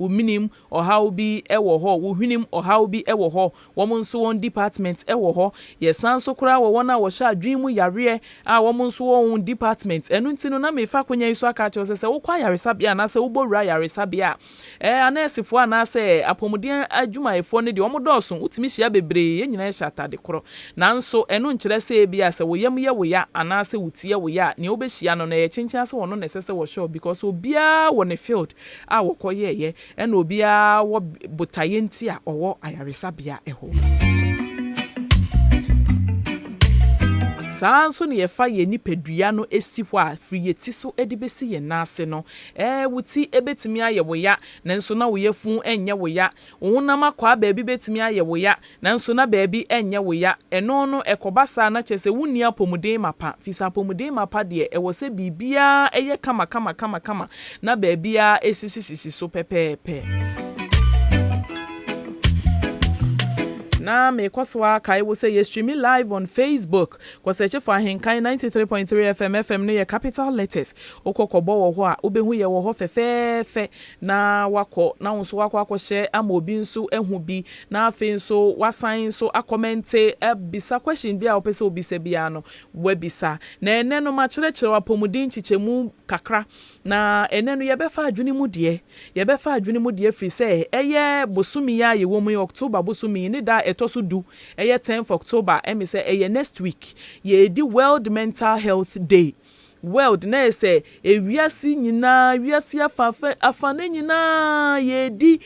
minim ɔhaw bi ɛwɔ hɔ wo hwenim ɔhaw bi ɛwɔ hɔ wɔn nso wɔn department ɛwɔ hɔ yɛsan so kora wɔ wɔn a wɔhyɛ adwene mu yareɛ a wɔn nso wɔn department ɛno nti no na mefa konya yi so aka kyerɛ sɛ wokɔ yaresabea anaasɛ wobɔwura yaresabea anɛɛsifoɔ anaasɛ apɔmuden adwumayɛfoɔ no deɛ wɔn dɔɔso wotumi hyia bebree yɛn nyinaa hyɛ atade korɔ nanso ɛno nkyerɛ sɛ ebi a sɛ woyam yɛ woya anaasɛ wotie woya nea wobɛhyia no na yɛ kyenkyen sɛ wɔn no ɛsɛ sɛ wɔhyɛ because obiara wɔ ne field a wɔkɔyɛɛyɛ ɛna obiara wɔ botaeɛ nti a ɔwɔ ayaresabea ɛhɔ saa nso ne yɛfa yɛ nipadua no esi hɔ a firi yɛti so de bɛsi yɛ naase no wuti ebetumi ayɛ wo ya nanso na wo yɛfu ɛnyɛ wo ya wo nam akwa baabi betumi ayɛ wo ya nanso na baabi ɛnyɛ wo ya ɛno no ɛkɔba saa na kyerɛ sɛ wunni apɔmuden mapa fisa apɔmuden mapa deɛ ɛwɔ sɛ bibia ɛyɛ kama na baabia esisi so pɛpɛɛpɛ na me kwaswa kai wo say streaming live on Facebook ko search for Ahenkan 93.3 FM no ye capital letters okokobo wo ho a obehu ye wo ho fefefe na wako na nso wako akɔhye ama obi nso ehu bi na afi nso wasan so akomente bisa question bi a opese obi se bia no wabisa na ene no ma kyerɛkyerɛ wapomudin chichemu kakra na ene no ye befa adwene mu de firi se eye bosumi ya ye wo mu October bosumi ne da etoso du eye 10th October emi se eye next week ye di World Mental Health Day world na say ewiase nyina wiase afane nyina ye di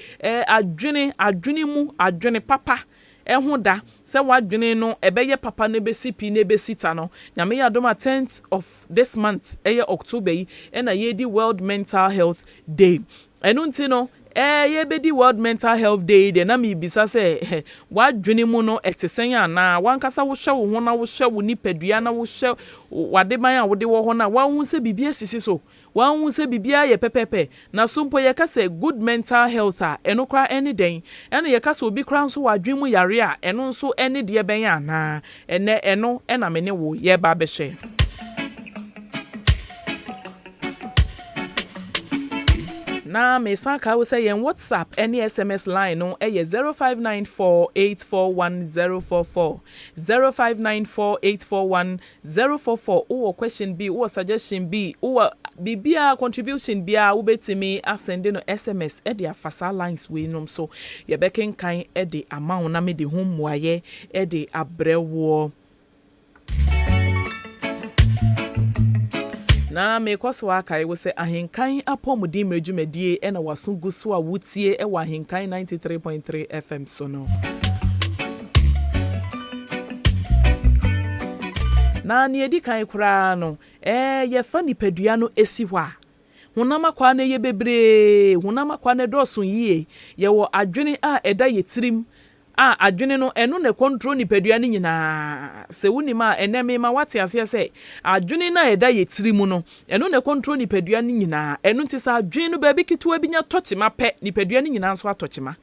adwene mu adwene papa ehun da se wadwene no ebeye papa ne besi pi ne besita no nyame ya doma 10th of this month eye October yi na ye di World Mental Health Day enu nti no ye be di World Mental Health Day de na me bisa se wadwene mu no etesen ana wankasa wo hwe wo ho na wo hwe wo nipadua na wo hwe wade man a wode wo ho na wanhu se bibia sisi so wanhu se bibia ye pepepe na sompo ye ka se good mental health a eno kra any den eno ye ka se obi kra nso wadwene mu yare a eno nso ene de ben ana eno na me ne wo ye ba be hwe na me sanka wo say yen WhatsApp any SMS line no 0594841044 0594841044 o question B o suggestion B o bibia contribution bia wo betimi asende no SMS e de afasa lines we nom so ye beken kan e de amount na me de ho muaye e de abrewo na me kwaswa kai wo se Ahenkan apomudi mredwumadie e na waso guso a wutie e wa Ahenkan 93.3 FM so no na ne edi kan kura no ye fa nipadua no esi hɔ a honam akwa na ye bebre honam akwa na dɔso yie ye wo adwene a ɛda ye tirim adwene no eno na control nipadua ni nyina se wuni ma eneme ma wate ase se adwene na eda ye tirimu no eno na control nipadua ni nyina eno nti sa adwene no baabi kituwa bi nya tochima pe nipadua ni nyina nso atochima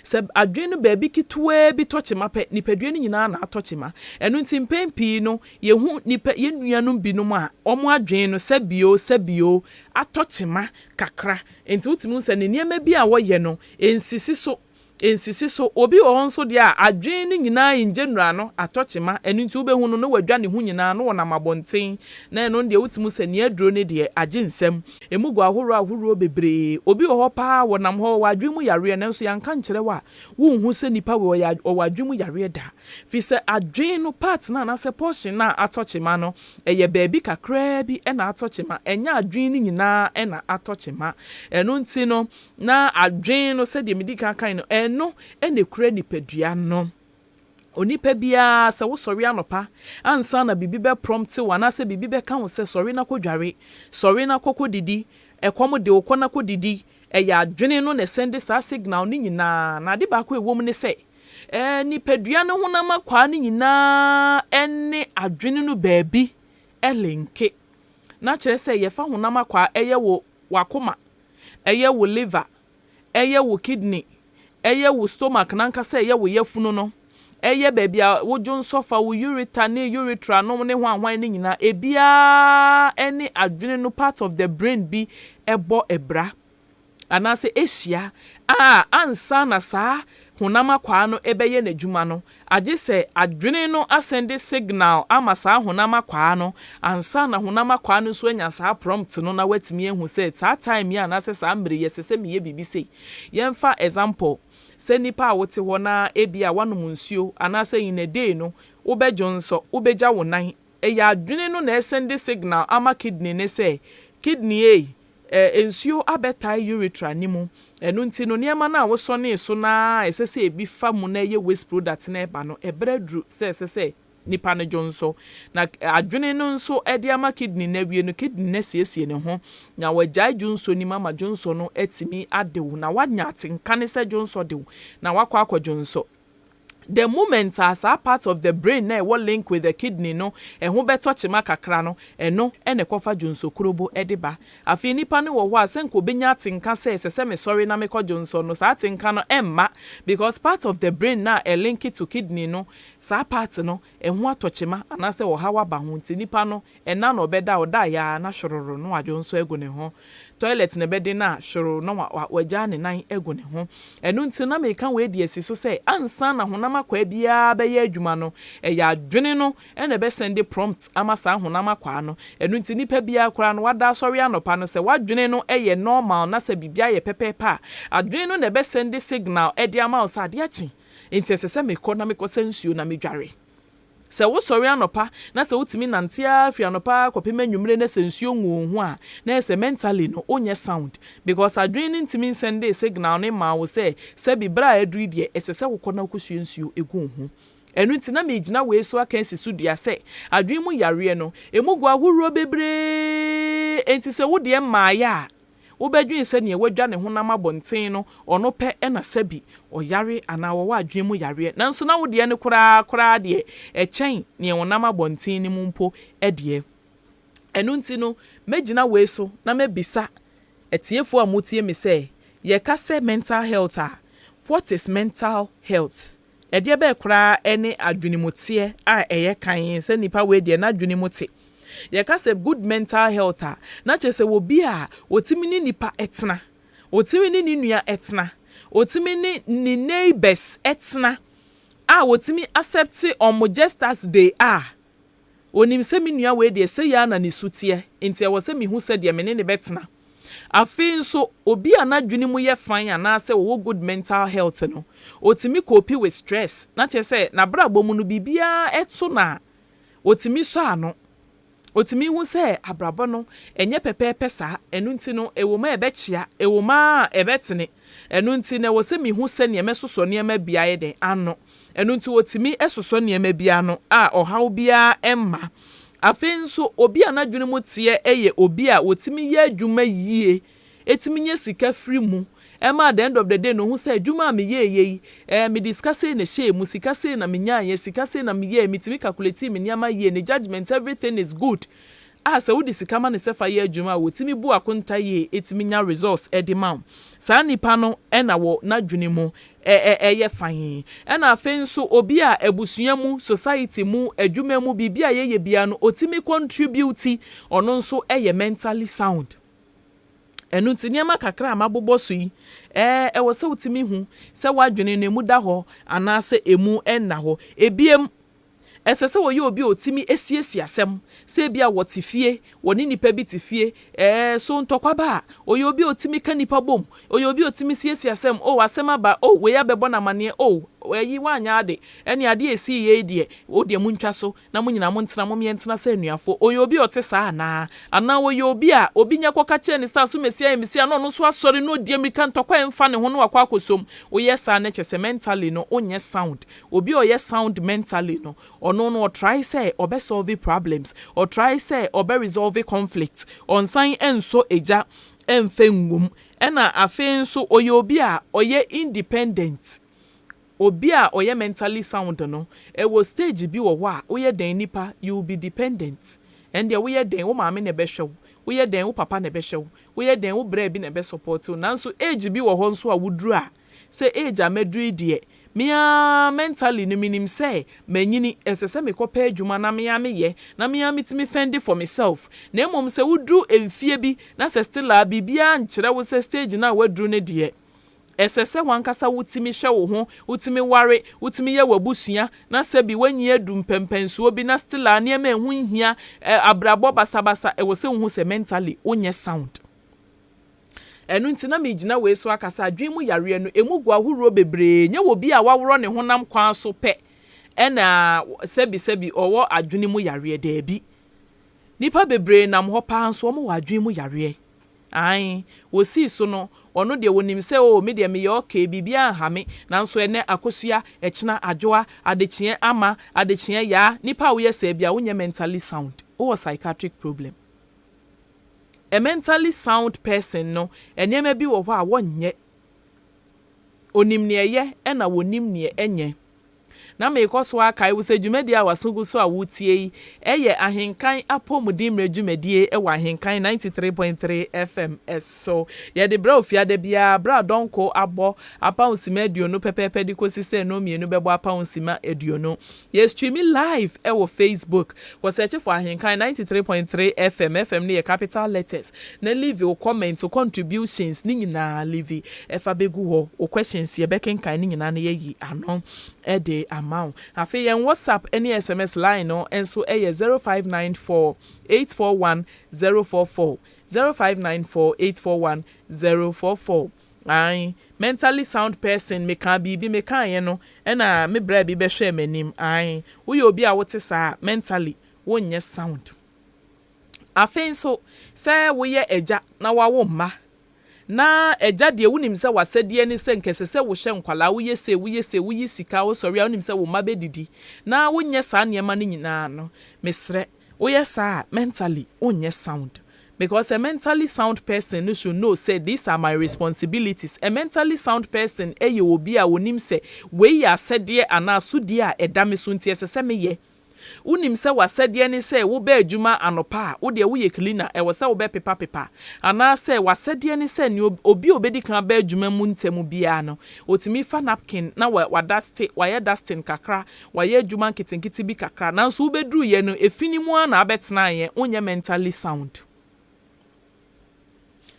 se adwene no baabi kituwa bi tochima pe nipadua ni nyina na atochima eno nti mpempi no ye hu nipa ye nuanum binom a omo adwene no sabio atochima kakra enti utimu se ne niema bi a wo ye no ensisi so obi wo nso de a adwen ni nyina in general no atochima enu nti obehu no no wadwa ne hu nyina no wona mabonten na eno de wutimu se ne aduro ne de agensem emugu ahoro bebre obi wo ho pa wonam ho wadwen mu yare na nso yanka nkere wa wo hu se nipa wo wadwen mu yare da fi se adwen no part na se portion na atochima no eye baabi kakra bi na atochima enya adwen ni nyina na atochima eno nti no na adwen no se de medika kan no no ene kura nipadua no onipa bia se wo sori anopa ansa na bibi be prompt wana se bibi be kan se sori na kodware sori na kokodidi ekom de okona kodidi eya adwene no na send sa signal ni nyina na de ba ko ewom ne se nipadua no honam akwa ni nyina ene adwene no baabi elenke na kire se ye fa honam akwa eye wo wakoma eye wo liver eye wo kidney eye wo stomach nanka se eye wo yafunu no eye bebia wo jonsofa wo urethra ne urethra no ne hwan ne nyina ebia any adwene no part of the brain bi ebo ebra anase ehia ansa na saa honama kwa no ebeye n'adwuma no agye se adwene no asende signal ama saa honama kwa no ansa na honama kwa no so anya saa prompt no na watimi ehu se saa time ya na se saa mbre yesese miye bibise yemfa example se nipa a wote ho na ebia wanom nsuo anase in a day no ubejonso ubeja wonan eya adwene no na esende signal ama kidney ne se kidney nsuo abetai urethra nimu enu nti no niema na woso ne so na esese ebi fa mu na ye waste product na eba no ebredru se nipa ne jonso na adwene no nso ede ama kidney na wie no kidney na siesie ne ho na wagya jonso ni mama jonso no etimi adewu na wanya atenka ne se jonso dewu na wakwa jonso. The moment as a part of the brain na will link with the kidney no ho beto chima kakra no eno ene kofa jonso kurobo ediba afi nipa ne wo ho asenko benya atenka se me sorry na me ko jonso no sa atenka no emma because part of the brain na link it to kidney no sa part no ho atochima anase wo hawa ba ho nti nipa no ena no beda oda ya na hwororo no ajonso egu ne ho toilet ne bedi na hworo no wagya ne nan egu ne ho enu nti na me kan we di esi so se ansa na honama kwa bia be ye adwuma no ya adwene no ene be send prompt ama sa honama kwa no enu nti nipa bia kora no wada sori anopa no se wadwene no ye normal na se bibia ye pepepa adwene no ne be send signal edi ama o sa ade achi nti se me ko na me ko sensuo na me dware se wo sori anopa na se wutimi nantia fi anopa kopema nwumre na sensuo nwu a na ese mentally no onye sound because adwene ntimi send signal ne ma wo se bibra adru de ese wo kona kosuo egu hu enu ntina me gina we so aka sisu dua se adwene mu yare no emugwa huro bebre enti se wo de ma ya wobedwin se ne wadwa ne honam abonten no ono pe na sabi oyare ana wo adwen mu yare nanso na wode ne kura de echen ne honam abonten ni mu mpo de enu nti no megina we so na mebisa etiefo amutie me se ye ka se mental health what is mental health ede be kura ene adwenimutie a eye kan se nipa we de na adwenimutie ye ka say good mental health na chese wo bi a otimi ni nipa etna otimi ni nua etna otimi ni neighbors etna a otimi accept on just as they are onim se mi nua we de se ya na ni sutie enti e wo se mi hu se de me ne betna afin so obi anadwene mu ye fan ana se wo good mental health no otimi cope with stress na chese na brabo mu no bibia eto na otimi so ano otimi hu se abrabo no enye pepepe sa enu nti no ewoma ebechia ewoma ebetene enu nti na wo se mi hu se ne mesoso ne ma biaye den ano enu nti otimi esoso ne ma bia no a ohaw bia emma afin so obi anadwene mu tie eye obi a otimi ye adwuma yie etimi nye sika free mu Emma at the end of the day no hu say adwuma me ye me discuss na share mu sika say na me nya ye sika say na me ye mitimi calculate me nyama ye ne judgment everything is good asa wo disika ma ne sefa ye adwuma wotimi bu akonta ye etimi nya results edimam saa nipa no na wo nadwene mu ye fan na afen so obi a ebusua mu society mu adwuma mu bibia ye bia no otimi contribute ono nso ye mentally sound enu tinyama kakra amabobo so yi wo se wutimi hu se wadwene ne mu da ho anase emu enna ho ebiem esese wo ye obi otimi esiesie asem se bia wotifie woni nipa bi tifie so ntokwa ba oye obi otimi ka nipa bom oye obi otimi siesie asem asem aba we ya bebo na mane yi wanya ade ene ade esi ye die wo de mu ntwa so na mu nyina mu ntena mu mientena sa anuafo oye obi ote sa ana oye obi a obi nya kwaka che ne sa so mesia no no so asori no die mi kan tokwa emfa ne ho no akwa akosom oye sa na chese mentally no onye sound obi oye sound mentally no no try say obe solve problems or try say obe resolve conflicts on sign enso eja enfengum ena afen so oye obi a oye independent obi a oye mentally sound no e wo stage bi wo wa oye den nipa you will be dependent and there we den wo maame ne be hwew wo den wo papa ne be hwew wo den wo bra bi ne be support nanso age bi wo ho nso a wuduru a say age ameduru die mea mentally no minim say manyini esese me kopa adwuma na mea meye na mea mitimi fend for myself na emom se wudru emfie bi na se still a bibia nkyere wo se stage na wadru ne de esese wankasa wutimi hwe wo ho wutimi ware wutimi ye wabusua na se bi wanyi adum pempensuo bi na still a ne ma ehu nhia abrabo basabasa e wo se hu se mentally onye sound enu ntina me gina we so akasa adwen mu yare no emugu ahuro bebre nya wo bi a waworo ne honam kwan so pe ena sebi owo adwene mu yare da bi nipa bebre nam ho pa nso mo wadwen mu yare ai wo si so no ono de wonim se o me de me ye okay bibia hame nanso ene akosua ekina adwoa adechie ama adechie ya nipa wo ye se bia wo nye mentally sound o psychiatric problem. A mentally sound person no enema bi wo ho a wonye onim ne ye na wonim ne enye na me koso akai wo se dwumadi a wasogu so a wotie eye ahenkan apomudi mredwumadi e wa ahenkan 93.3 FM so ye de bra ofia de bia bra donko abo apansima aduonu pepepe di kosise no mienu bebo apansima aduonu ye streaming live e wo Facebook wo search for ahenkan 93.3 FM ne ye capital letters na leave your comments or contributions ni nyina leave e fa begu ho o questions ye bekenkan ni nyina na ye yi ano e de afi yen WhatsApp any SMS line no enso eye 0594 841 044 0594 841 044 ai mentally sound person me kan bibi me kan ye no na me bra bi be hwe manim ai wo ye obi a wote sa mentally wonye sound afi nso say wo ye eja na wawo mma na eja de wunim se wasade ni se nkesese wo hye nkwala wo yi sika wo sori wunim se wo mabe didi na wonye sa niema ni nyina no mesre wo ye sa mentally onye sound because a mentally sound person should know say these are my responsibilities. A mentally sound person eye obi a wonim se we ya sede ana sudi a edame so ntie se me ye unim se wasede ni se wo ba adwuma anopa wo de wo ye cleaner e wo se wo be pepa ana se wasede ni se ni obi obedi kan ba adwuma mu ntemu bia no otimi fa napkin na wa dusty wa ye dustin kakra wa ye adwuma nkitinkiti bi kakra na so wo bedru ye no efini mu ana abetena ye onye mentally sound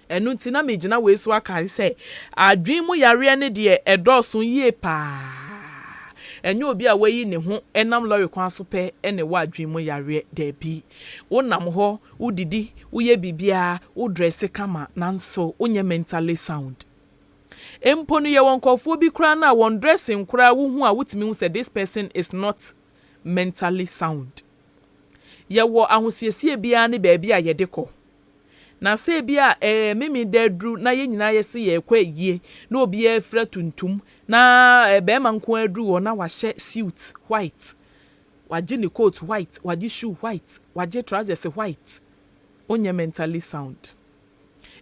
enu ntina me gina we so aka se adwen mu yare ne de edoso yie pa enye obi a wayi ne ho enam lori kwan so pe ene wa adwen mu yare da bi wonam ho udidi uye bibia udress kama nanso onye mentally sound empo no ye wonkofo bi kra na won dressing kra wo hu a wutimi hu say this person is not mentally sound ye wo ahosiesie bia ne ba bia ye dekọ na se bia mimi dadru na ye nyina ye se ye kwa yie na obi e fra tuntum na be ma nko adru wo na wahye suit white waje ni coat white waje shoe white waje trousers white onye mentally sound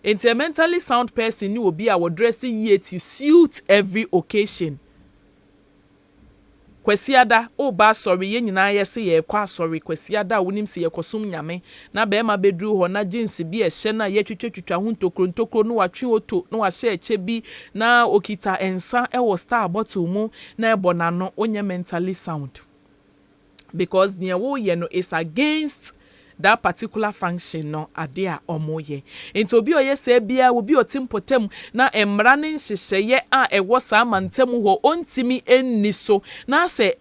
enti a mentally sound person ni obi a wo dressing yie to suit every occasion kwasiada o ba sorry ye nyina ye se ye kwa sorry kwasiada wonim se ye kosum nyame na be ma bedru ho na jeans bi e hye na ye twetwetwa ho ntokro no watwe oto no wa hye eche bi na okita ensa e wo star bottle mu na ebona no onye mentally sound because the wo ye no is against that particular function no ade a omoye enti obi oye se bia obi otimpotem na emra ne nhyehyeye a ewo sa mantem ho ontimi enni so na se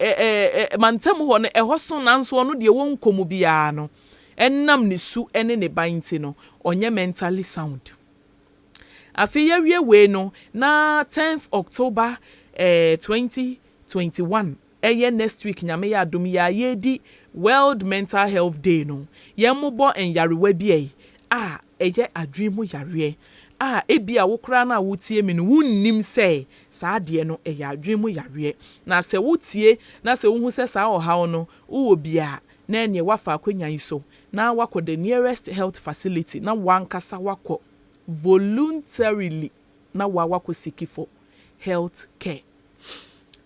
mantem ho no eho so nanso no de won komu bia no ennam ne su ene ne banti no onye mentally sound afi ye wie we no na 10th October 2021 next week nyame ya adom ya yedi World Mental Health Day no yemobo enyarewa bi eye adwemu yare ebia wokra na wotie me no wunnim se saa de no eye adwemu yare na se wotie na se wohu se saa ohaw no wo bia na ene wafa akwanyan so na wako the nearest health facility na wankasa wako voluntarily na wako seek for health care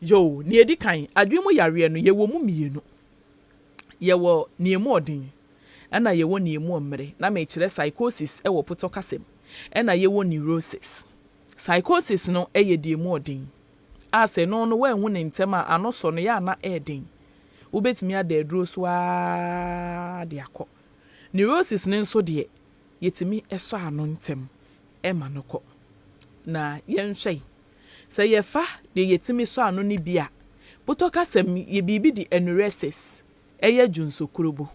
yo ni edi kan adwemu yare no ye wo mu mienu yewo niemu odin ana yewo niemu omre na me kire psychosis ewo poto kasem ena yewo neurosis psychosis no eye diemu odin ase no no wan hu ne ntem a ano so no ya na eden wobetimi ada aduro so a de akọ neurosis ne nso de yetimi eso ano ntem ema no kọ na yenhwe se yefa de yetimi so ano ni bia potoka sem ye bibi di enuresis eye junso kurubo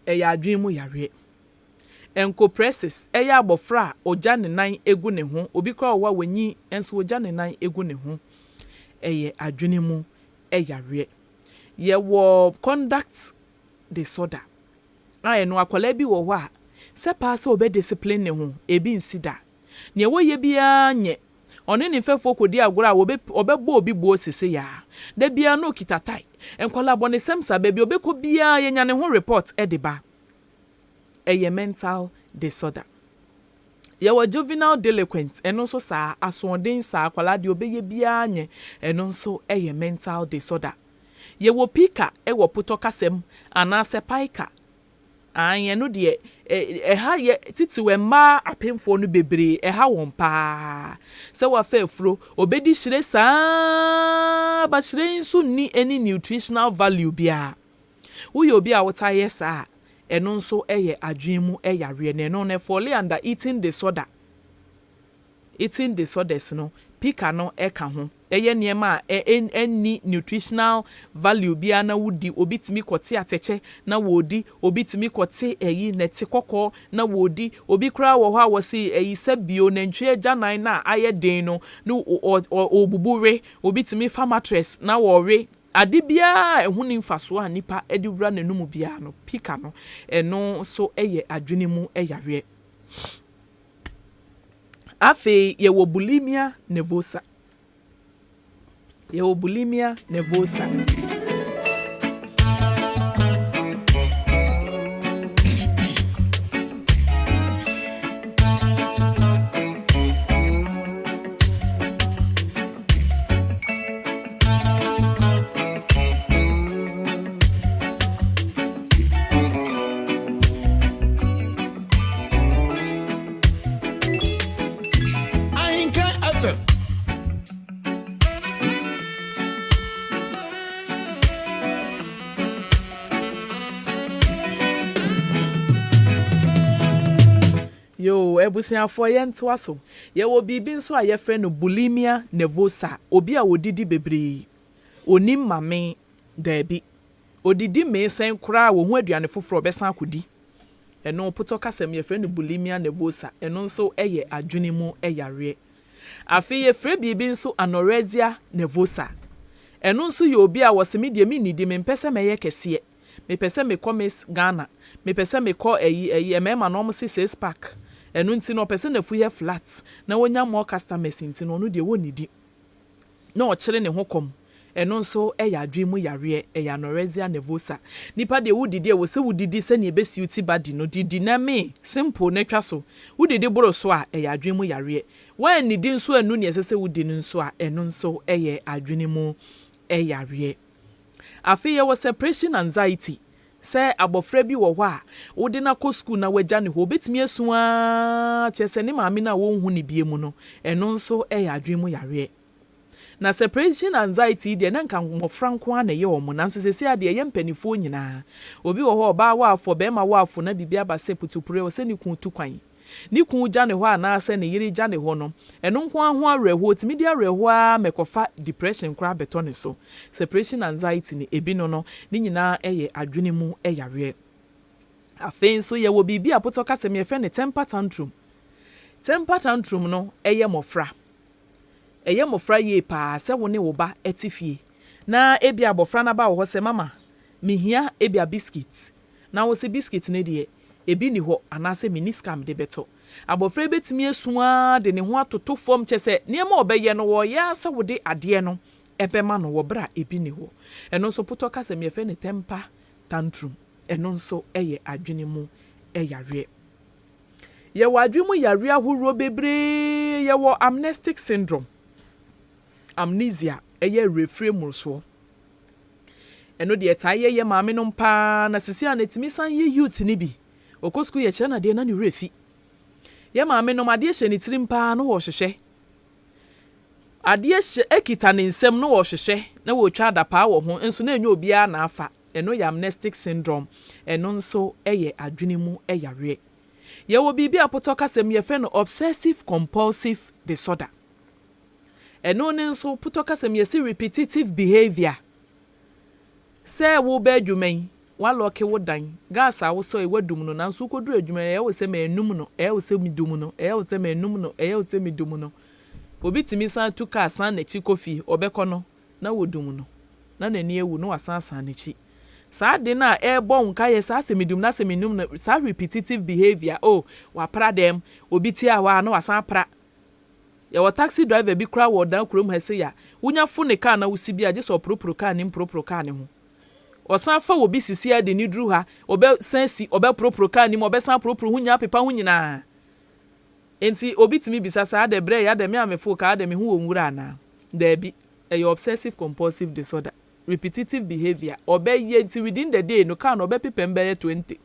eye adwen mu yare encopresis eye abofra oja ne nan egu ne ho obi kra owa wanyi enso oja ne nan egu ne ho eye adwen mu eyare ye wo conduct disorder no akwala bi wo ho a se pa se obe discipline ne ho ebi nsida ne wo ye bia nye one ne fefo kodi agora obebo obi bo sese ya da bia no kitatai enkwala bone semsa baby obeko bia yenya ne ho report ediba eye mental disorder ye wa juvenile delinquent eno so sa asondin sa akwala de obeye bia nye eno so eye mental disorder ye wo pika e wo potokasem anase paika anye no de ha ye titiwe ma apemfo no bebre ha won pa se wa fa afuro obedi hire sa ba hire nso ni any nutritional value bia wo ye obi a wota yes a eno nso eye adwen mu eyare ne no ne fall under eating disorders no pika no eka ho eye niema any nutritional value bia na wodi obitimi kwoti ateche na wodi obitimi kwoti eyi neti kokko na wodi obi kra wo ho a wosi eyi sabio na ntwe agyanan na aye den no obubuwe obitimi fa mattress na worwe ade bia ehunu mfaso a nipa edi wura nanum bia no pika no eno so eye adwene mu eyare afi ye wo bulimia nervosa Yo, ebusiafo ye ntoa so. Ye wo bibi nso a ye frɛ no bulimia nervosa. Obi a wodidi bebre. Onim mame dabi. Odidi me sen kura wo hu aduane foforo besan akodi. Eno poto kasem ye frɛ no bulimia nervosa. Eno nso eye adwene mu eyare. Afi ye frɛ bibi nso anorexia nervosa. Eno nso ye obi a wosemi de mi nidi me mpese meye kese. Me pese me komis Ghana. Me pese me ko eyi emema no mo 6 pack. Enu nti no person na fuye flat na wonya more customers nti no no de wonidi na o kire ne hokom enu nso eya adwemu yare eya anorexia nervosa nipa de wudidi e wo se wudidi se ne ebesi uti body no didi na me simple na twa so wudidi boro so a eya adwemu yare wa nidi nso enu ne esese wudi nso a enu nso eye adwenemu eyare afi ye wo separation anxiety se abofra bi wo ho a wode na ko school na wagya ne ho betimi asu a chese ne maame na wo hu ne biemu no eno nso eya adwemu yare na separation anxiety de na nka mofranko na ye wo mo na nso sesi ade ye mpanifo nyina obi wo ho ba wa afo be ma wa afo na bibia ba se putupure wo se ni kun tu kwan ni kun gya ne ho ana se ne yiri gya ne ho no eno nko aho areho timi de areho a mekofa depression kra beto ne so separation anxiety ni ebi no ni nyina eye adwene mu eyare afen so ye wo bibi apoto kasem ye fe ne temper tantrum no eye mofra ye pa se wo ne wo ba etifie na ebi abofra na ba wo se mama mihia ebi a biscuit na wo se biscuit ne de ebi ni ho anase miniskam de beto abofra betimi asua de ne ho atoto fom chese niema obeye no wo ya se wode ade no ebema no wo bra ebi ni ho eno nso poto kasem ye fe ne temper tantrum eno nso eye adwene mu eyare ye wo adwene mu yare ahoro bebre ye wo amnestic syndrome amnesia eye reframe so eno de etaye ye maame no mpa na sisi anetimi san ye youth ni bi okosku ye kire na de na ne refi ye maame no made hye ne tirim pa no wo hwehwe adeɛ ekita ne nsɛm no wɔ hwehwɛ na wɔ twa adapa wɔ ho nso na enyo obia na afa eno yɛ amnestic syndrome eno nso ɛyɛ adwene mu ɛyare yɛ wɔ biribi apotɔ kasɛm yɛ fɛ no obsessive compulsive disorder eno ne nso potɔ kasɛm yɛ si repetitive behavior sɛ wo ba adwuman wa lɔke wo dan gas a wo so e wadum no nanso koduru adwuman yɛ wo sɛ menum no ɛyɛ wo sɛ midum no ɛyɛ wo sɛ menum no ɛyɛ wo sɛ midum no obi timi san tu car san na chi kofi obekɔ no na wodum no na nani ewu no wasan san na chi saa de na ɛbɔ nka yɛ saa semidum na seminum na saa repetitive behavior wa pra dem obi ti awa na wasan pra yɛ wɔ taxi driver bi kra wɔ dan kurom ha se ya wonya fo ne car na wusi bi agye so propro car ne propro car ne ho osan fa obi sisi ade ni duru ha obe sensi obe propro car ni mo obe san propro hunya pepa hu nyina enti obi timi bisa saa de bre ya de me amefo ka de me hu onwura na da bi obsessive compulsive disorder repetitive behavior obe ye nti within the day no ka no obe pepem be 20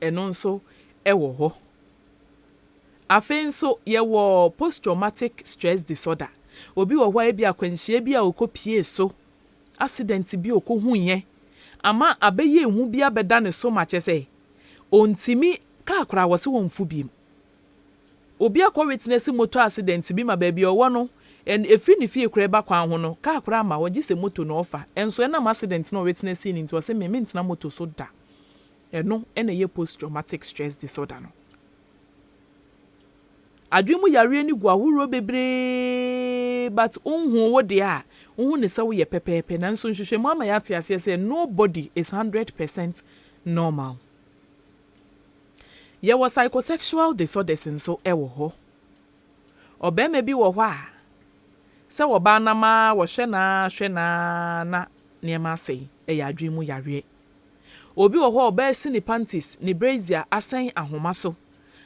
eno nso ewo ho afen nso ye wo post traumatic stress disorder obi wo hwa bi akwanhie bi a okopie so accident bi okohuye ama abeye hu bi abeda ne so mache say ontimi ka akora wo se wonfu bi obi akọ witness motor accident bi ma baabi owo no en efri ne fie kura ba kwan ho no ka akora ma wo gise motor no ofa enso na accident no witness ni nti wo se me ntena motor so da eno ena ye post traumatic stress disorder no adwemu yare ni guahuro bebre but unhu wo de a unhu ne se wo ye pepepe na nso nhwehwe mu ama ya te ase se nobody is 100% normal. Ye was psychosexual disorders nso ewo ho obema bi wo ho a se wo ba na ma wo hwe na niema sei eya adwemu yare obi wo ho oba si ni panties ni brazier asen ahoma so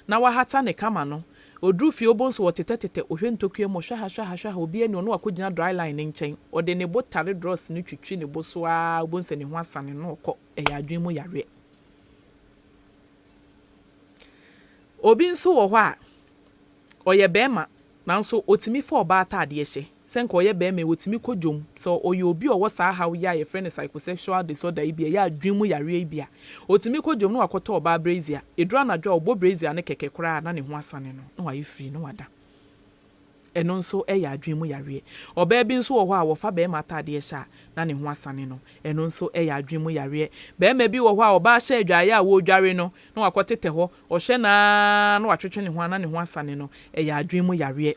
na wa hata ne kama no odru fi obonso wotetetete ohwe ntokue mo hwa obi ani ono wakogina dry line nchen ode ne botare dross ni twitwi ne boso a obonse ne ho asane no okọ eya adwemu yare obi nso wo ho a oye bema nanso otimi fa oba atade hye senko oye bema otimi kodwom so oye obi owo saa hawo ya ye friend psychosexual disorder ibia ya adwemu yare ibia otimi kodwom no wakoto oba brazier edura na dwa obo brazier ne keke kura na ne ho asane no no waye free no wada eno nso ya adwemu yare oba bi nso wo ho a wo fa bema atade hye na ne ho asane no eno nso ya adwemu yare bema bi wo ho a oba hye adwaye a wo dware no no wakotete ho ohye na no watwetwe ne ho na ne ho asane no ya adwemu yare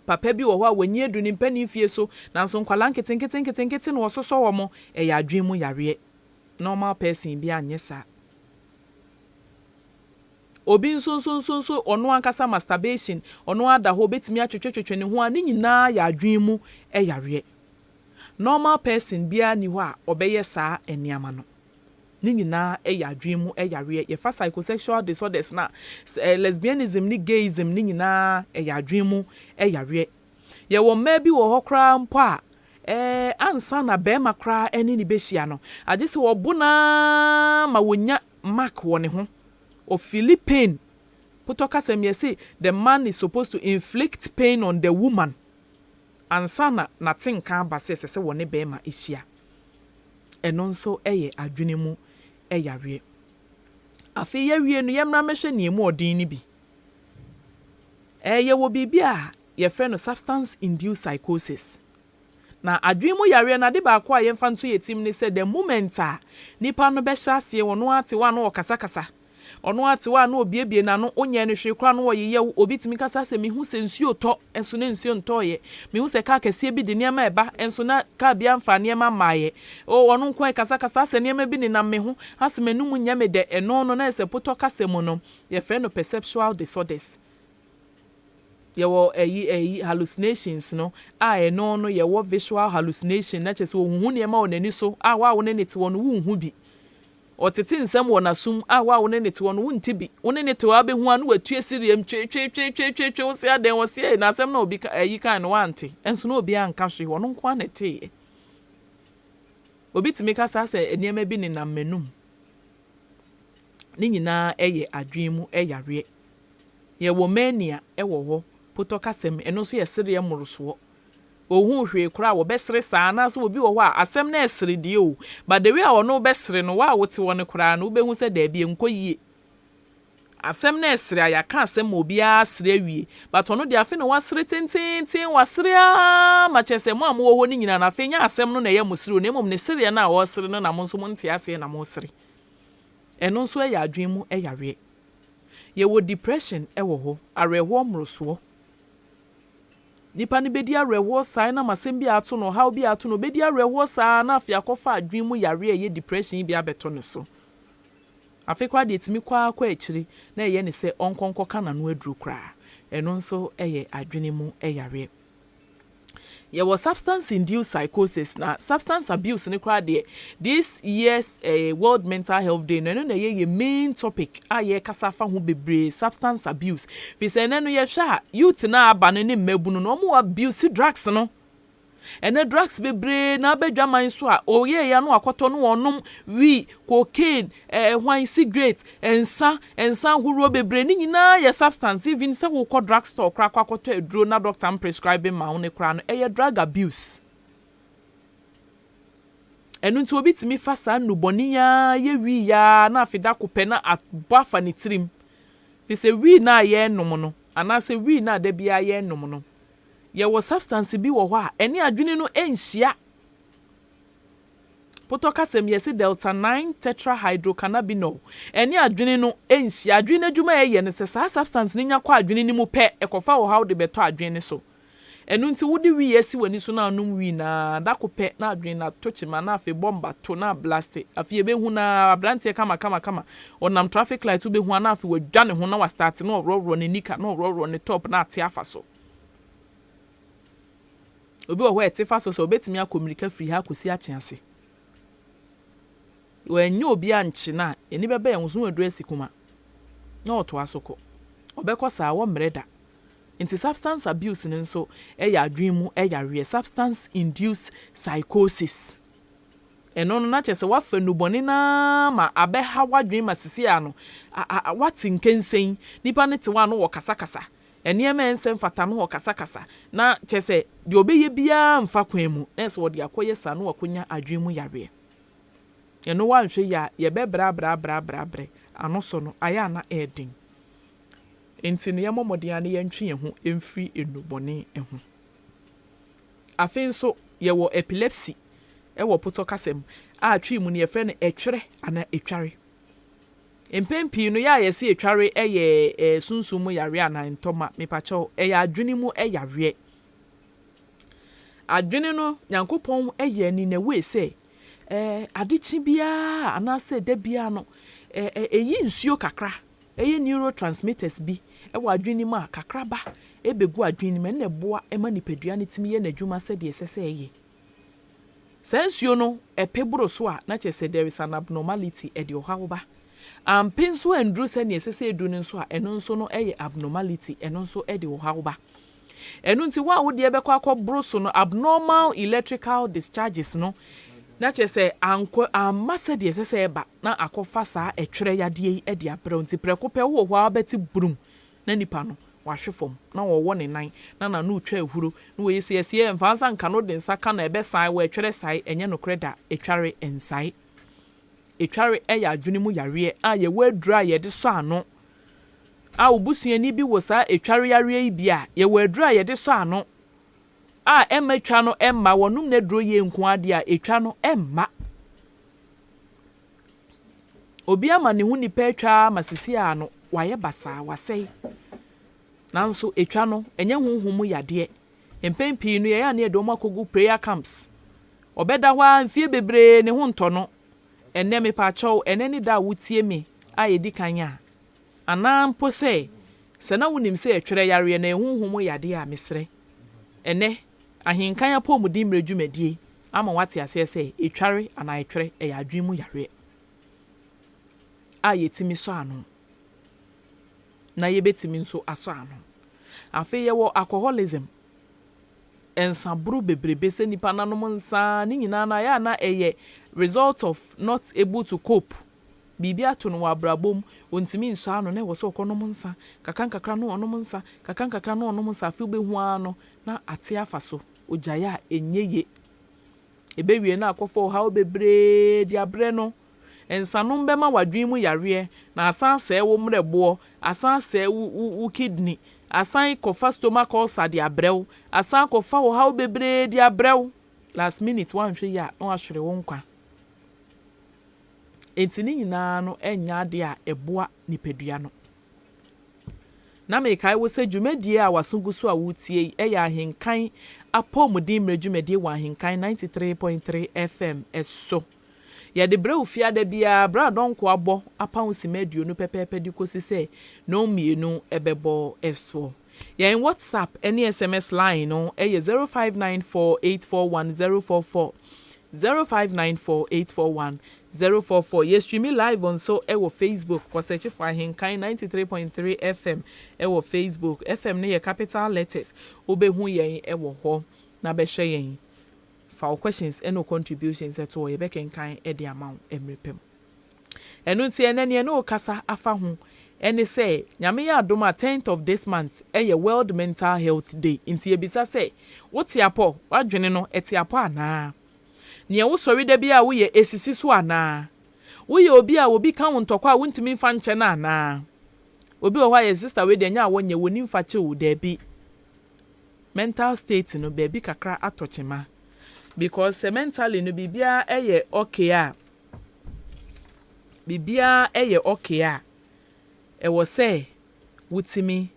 papa bi wo ho a wanyi edu ni mpani fie so nanso nkwala nketenkete no wososo wo mo ya adwemu yare normal person bi anyesa obi nso ono ankasa masturbation ono ada ho betimi atwetwetwe ne ho a nyina ya adwemu yare normal person bia ni ho a obeye saa eniama no nyina ya adwemu yare ye fa psychosexual disorders na lesbianism ni gayism nyina ya adwemu yare ye wo ma bi wo ho kra mpo a ansa na bema kra eni ni behia no agese wo bona ma wonya mark wo ne ho of Philippine putoka sem say the man is supposed to inflict pain on the woman ansana na tinka ba se woni be ma ehia eno nso adwene mu yare afi ye wie no yemra mehwe ne mu odin ni bi ye wo bibia ye frɛ no substance induced psychosis na adwene mu yare na de ba kwa ye mfa nto yetim ni say the moment a nipa no be hya ase wono ate wa no kasa ono atewa na obiebie na no onye ne hwe kra no woyeye obi timi kasa se mihu se nsuo to enso ne nsuo ntoye mihu se ka kase bi de niam eba enso na ka bia mfa niam maaye ono nko kasa se niam bi ni na mehu hase menum nyame de eno no na se poto kasa mu no ye frɛ no perceptual disorders ye wo hallucinations no eno no ye wo visual hallucination na chese wo hu niam o nani so wa wo ne nete wo no hu bi otete nsem wo nasum wa wo ne nete wo no wunti bi wo ne nete wa be hu anu watue siriem twe wo se aden wo se na asem na obi kan no wanti enso na obi anka hwe wo no nko anete obi timi kasa se eniema bi ni na menum ni nyina adwemu yare ye wo mania wo ho potokasem eno so yesere moroso ohun hwe kura wo besere saa na so obi wo ho a asem na esere die o but the way a wono besere no wa wote woni kura no behu se da bie nkoyie asem na esere ayaka asem obi a sere wie but ono de afi no wasere tintintin wasere a ma chese mo am wo ho ni nyina na afi nya asem no na ye musiri na emom ne sere na wo sere no na mo nso mo ntia ase na mo sere eno nso ya adwen mu yare ye wo depression wo ho arewo mroso nipa ni bedi arewo saa na masem bi ato no how bi ato no bedi arewo saa na afia kofa adwen mu yare ye depression bi abeto no so afekwa de timi kwa akiri na ye ne se onkonko kana no aduru kra eno nso eye adwene mu yare ye was substance induced psychosis na substance abuse ne kra de this year's World Mental Health Day no na ye main topic aye kasafa ho bebre substance abuse fi se no ye hwa youth na aba ne mmabunu no mo abuse drugs no ene drugs bebre na abadwaman so a oye ya no akoto no onom we cocaine wine cigarette ensa huro bebre ni nyina ye substance even se wo drug store kra akoto aduro na doctor am prescribing ma one kra no drug abuse enu nti obi timi fasa nuboni ya ye wi ya na afida kopɛ na abafa ne tirim fi se wi na ye nom no ana se wi na da bia ye nom no ye wo substance bi wo ho a eni adwene no enhia potokasem yesi delta 9 tetrahydrocannabinol eni adwene no enhia adwene adwuma ye ne se sa substance ni nya kwa adwene ni mu pɛ ekofa wo how de beto adwene so enu nti wodi wi yesi wani so na anum wi na da kopɛ na adwene na tochima na afi bomba to na blast afi ebehu na abrante kama onam traffic light ubehu na afi wadwane ho na wa start na ororo ne nika na ororo ne top na ate afa so obi wo ete so obetimi akomirika free ha kosi achiase wenye obi anchi na eni bebe ya nso adresi kuma na oto asoko obekọ sa wo mreda inti substance abuse ne nso ya adwen mu yare substance induced psychosis eno no na chese wa fa nuboni na ma abeha wadwen masisi ano wati nkensen nipa ne tewa no wo kasakasa eniema ensem fata no wo kasakasa na chese de obeye bia mfa kwan mu na se wo de akoye sa no wakonya adwen mu yare eno wa nhwe ya ye bebra bra ano so no aya na edin enti ne yemomodea ne yentwe ho emfiri enubone ho afen so ye wo epilepsy wo potokasem a twi mu ne ye frɛ no etwere ana etware empempi no ya yesi etware ye sunsumu yare ana ntoma mepacho ye adwene mu yare adwene no Nyankopɔn ye ni na we se adechi bia ana se da bia no eyi nsuo kakra neurotransmitters bi wo adwene mu kakra ba ebegu adwene mu na boa ema nipadua ne timi ye n'adwuma se de sese ye sensuo no epebro so a na chese there is an abnormality e de ohawo ba penso endru se ne sese edu ne nso a eno nso no abnormality eno nso de ohawo ba eno nti wa wo de ebekọ akọbro so no abnormal electrical discharges no na chese anko amase de sese eba na akọfa saa etwere yade e de abrɛ nti preko pɛ wo ho abeti brum na nipa no wahwefom na wo ne nan na na no twa ehuro na wo yesi mfansa nka no de nsa ka na ebe sai wo etwere sai enye no kreda etware ensai etware ya adwene mu yare a ye wadura ye de so ano a obusuani bi wo saa etware yare bi a ye wadura ye de so ano a ematwa no emma wonum na duro ye nko ade a etwa no emma obi ama ne hu nipa etwa masisi ano waye basa wasei nanso etwa no enye honhom yade empempi no ye ya na edom akogu prayer camps obeda hwa mfie bebre ne ho nto no enne me pa chow enne ni da wutie me a yedi kanya ana mpo se na wonim se etwere yare na honhom yade a mesre enne ahenkan apomudi mredwumadie ama wate ase se etware ana etwere ya adwen mu yare a yetimi so ano na yebetimi nso aso ano afi ye wo alcoholism ensabru bebrebe se nipa nanom nsa ni nyina na ya na eye result of not able to cope bibi ato no wabrabom ontimi nso ano na wo so konom nsa kakra no onom nsa kakra no onom nsa afi behu ano na ate afaso ojaya enyeye ebewie na akofo ha obebre di abre no ensanom bema wadwen mu yare na asan se wo mrebo asan se wo kidney asan kofa stomach ulcer di abrew asan kofa wo ha obebre di abrew last minute wan hwe ya no ahwere wo nkwa entini nyina no enya de a eboa nipadua no na mekai wo se dwumadie a wasungusu a wutie eya ahenkan apomudin mredwumadie wa ahenkan 93.3 FM eso ya de bre ofia da bia bra donko abo apansi meduo no pepepe di kosi se no mienu ebebo efso ya in WhatsApp any SMS line no eye 0594841044 0594841044 yes stream live on so ewo Facebook ko search for Ahenkan 93.3 FM ewo Facebook FM ne ye capital letters obehu yen ewo ho na be hwe yen for questions and no contributions at all ye be kenkan e de amount emrepem enu ti enene no kasa afa ho ene say nyame ya adoma 10th of this month eye World Mental Health Day inti ye bisa say woti apo wadwene no eti apo ana nia wo sori da bia wo ye esisi so ana wo ye obi a obi kan ntokwa a wontimi fa nche na ana obi wo ye sister we de nya wo nye woni mfa che wo da bi mental state no baby kakra atochema because mentally no bibia eye okay a bibia eye okay a e wo say wutimi